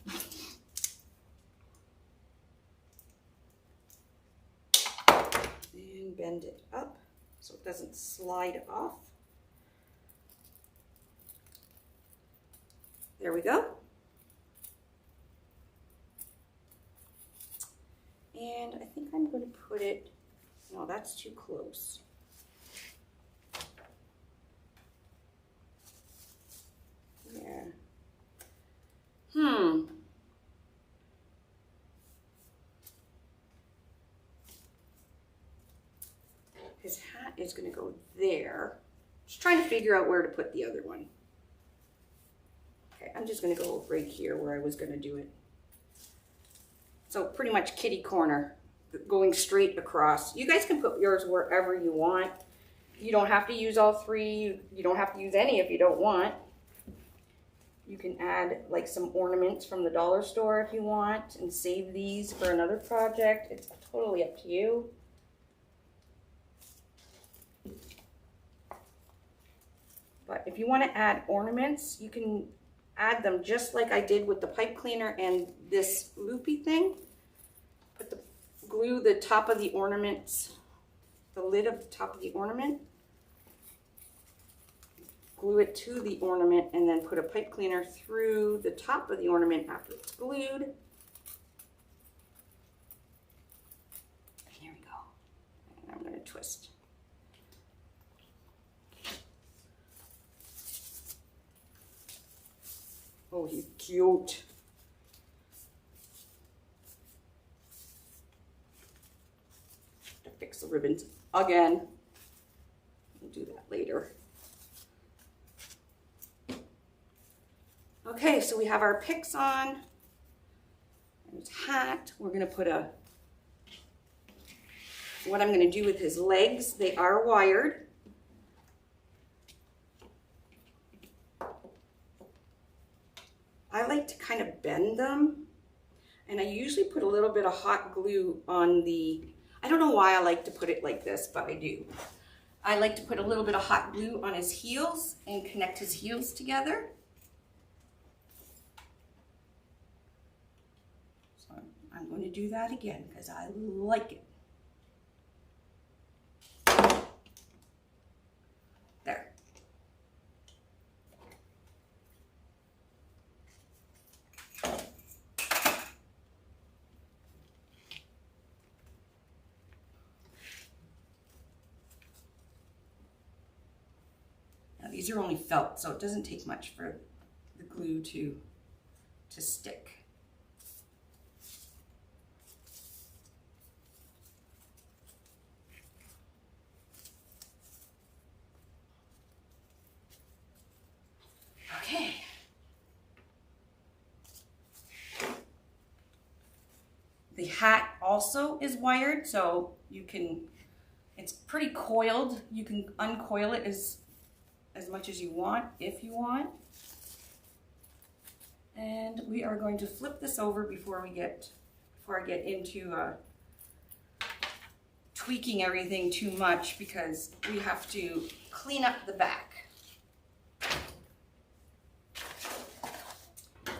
And bend it up so it doesn't slide off. There we go. And I think I'm going to put it, no, that's too close. There. His hat is going to go there. Just trying to figure out where to put the other one. Okay, I'm just going to go right here where I was going to do it. So pretty much kitty corner, going straight across. You guys can put yours wherever you want. You don't have to use all three. You don't have to use any if you don't want. You can add like some ornaments from the dollar store if you want and save these for another project. It's totally up to you. But if you want to add ornaments, you can add them just like I did with the pipe cleaner and this loopy thing. Glue the top of the ornaments, the lid of the top of the ornament. Glue it to the ornament and then put a pipe cleaner through the top of the ornament after it's glued. Here we go. And I'm going to twist. Oh, he's cute. ribbons again. We'll do that later. Okay, so we have our picks on. His hat. We're going to put what I'm going to do with his legs, they are wired. I like to kind of bend them, and I usually put a little bit of hot glue on I don't know why I like to put it like this, but I do. I like to put a little bit of hot glue on his heels and connect his heels together. So I'm going to do that again because I like it. There. Now these are only felt, so it doesn't take much for the glue to stick. Okay. The hat also is wired, so you can, it's pretty coiled. You can uncoil it as much as you want, if you want. And we are going to flip this over before I get into tweaking everything too much, because we have to clean up the back.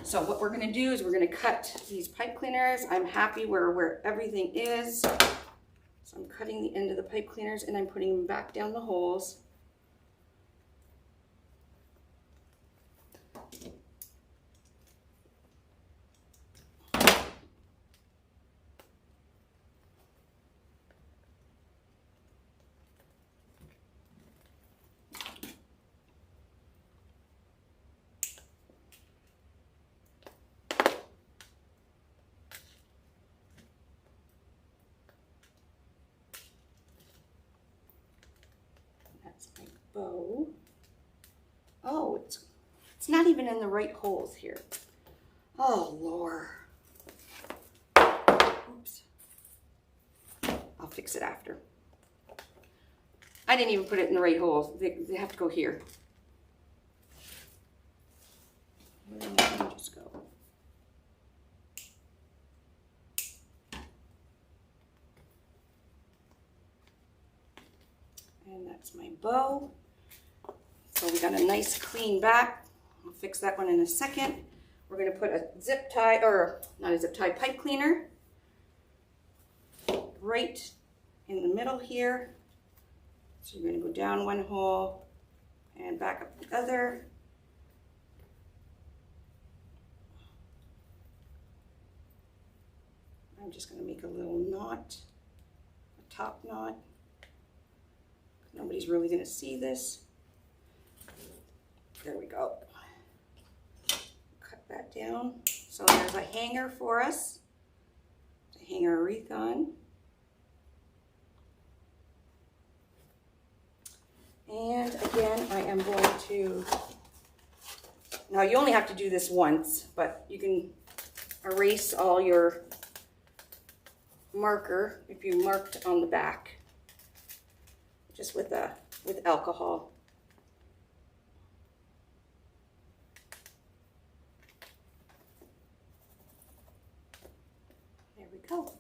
So what we're going to do is we're going to cut these pipe cleaners. I'm happy where everything is. So I'm cutting the end of the pipe cleaners and I'm putting them back down the holes. My bow. Oh, it's not even in the right holes here. Oh, Lord. Oops. I'll fix it after. I didn't even put it in the right holes. They have to go here. Where did the hinges go? And that's my bow. So we got a nice clean back. I'll fix that one in a second. We're going to put a zip tie, or not a zip tie, pipe cleaner right in the middle here. So you're going to go down one hole and back up the other. I'm just going to make a little knot, a top knot. Nobody's really going to see this. There we go. Cut that down. So there's a hanger for us to hang our wreath on. And again, I am going to, now you only have to do this once, but you can erase all your marker if you marked on the back, just with alcohol. There we go.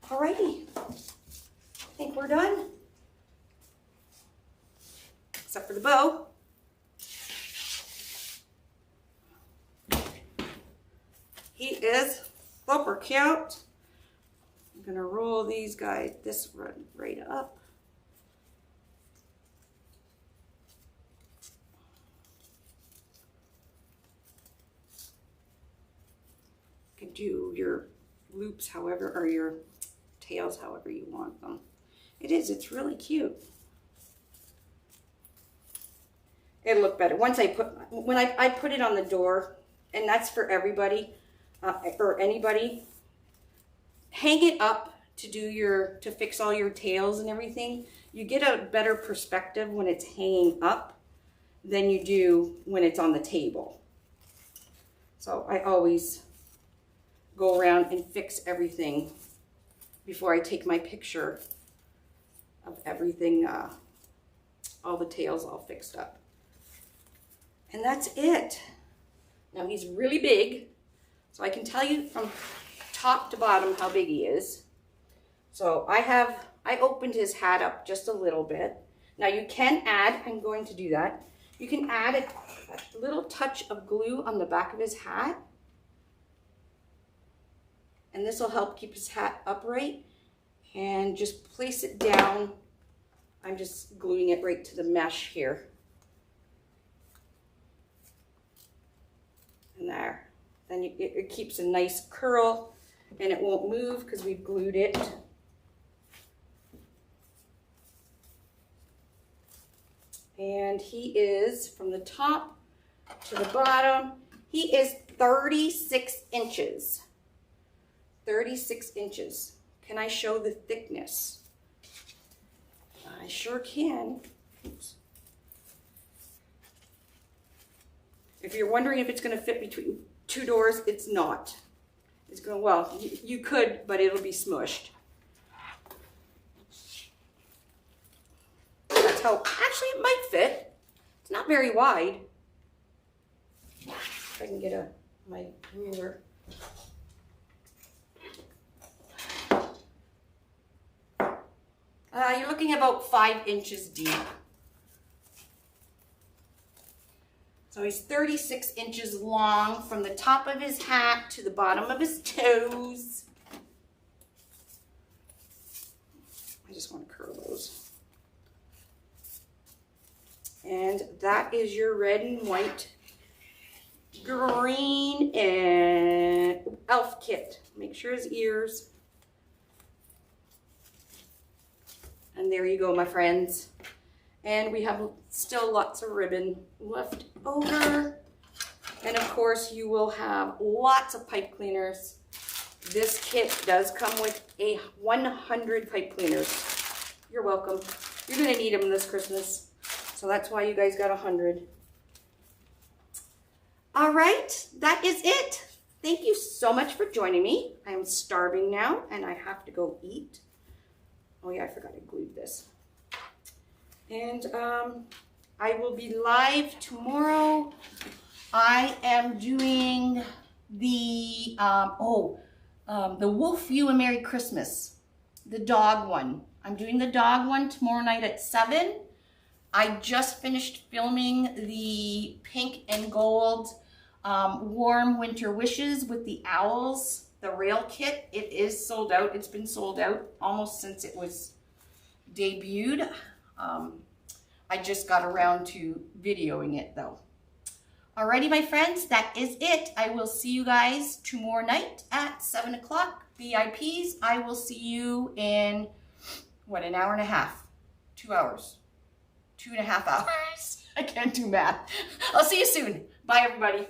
Alrighty, I think we're done. Except for the bow. He is super cute. I'm gonna roll these guys this right up. You can do your loops however, or your tails however you want them. It's really cute. It'll look better once I put it on the door, and that's for everybody or anybody. Hang it up to fix all your tails and everything, you get a better perspective when it's hanging up than you do when it's on the table. So I always go around and fix everything before I take my picture of everything, all the tails all fixed up. And that's it. Now he's really big, so I can tell you from top to bottom how big he is. So I opened his hat up just a little bit. Now you can add, I'm going to do that, you can add a little touch of glue on the back of his hat. And this will help keep his hat upright. And just place it down. I'm just gluing it right to the mesh here. And there. Then it keeps a nice curl and it won't move because we've glued it. And he is, from the top to the bottom, he is 36 inches. 36 inches. Can I show the thickness? I sure can. Oops. If you're wondering if it's going to fit between two doors, it's not. It's going, well, you could, but it'll be smushed. That's how, actually it might fit. It's not very wide. If I can get my ruler. You're looking about 5 inches deep. So he's 36 inches long from the top of his hat to the bottom of his toes. I just want to curl those. And that is your red and white, green, and elf kit. Make sure his ears. And there you go, my friends. And we have still lots of ribbon left over. And of course, you will have lots of pipe cleaners. This kit does come with 100 pipe cleaners. You're welcome. You're gonna need them this Christmas. So that's why you guys got 100. All right, that is it. Thank you so much for joining me. I am starving now and I have to go eat. Oh yeah, I forgot I glued this. And I will be live tomorrow. I am doing the, the Wolf You a Merry Christmas, the dog one. I'm doing the dog one tomorrow night at 7. I just finished filming the pink and gold Warm Winter Wishes with the owls. The rail kit, it is sold out. It's been sold out almost since it was debuted. I just got around to videoing it though. Alrighty, my friends, that is it. I will see you guys tomorrow night at 7 o'clock. VIPs, I will see you in, what, an hour and a half? 2 hours. 2.5 hours. I can't do math. I'll see you soon. Bye, everybody.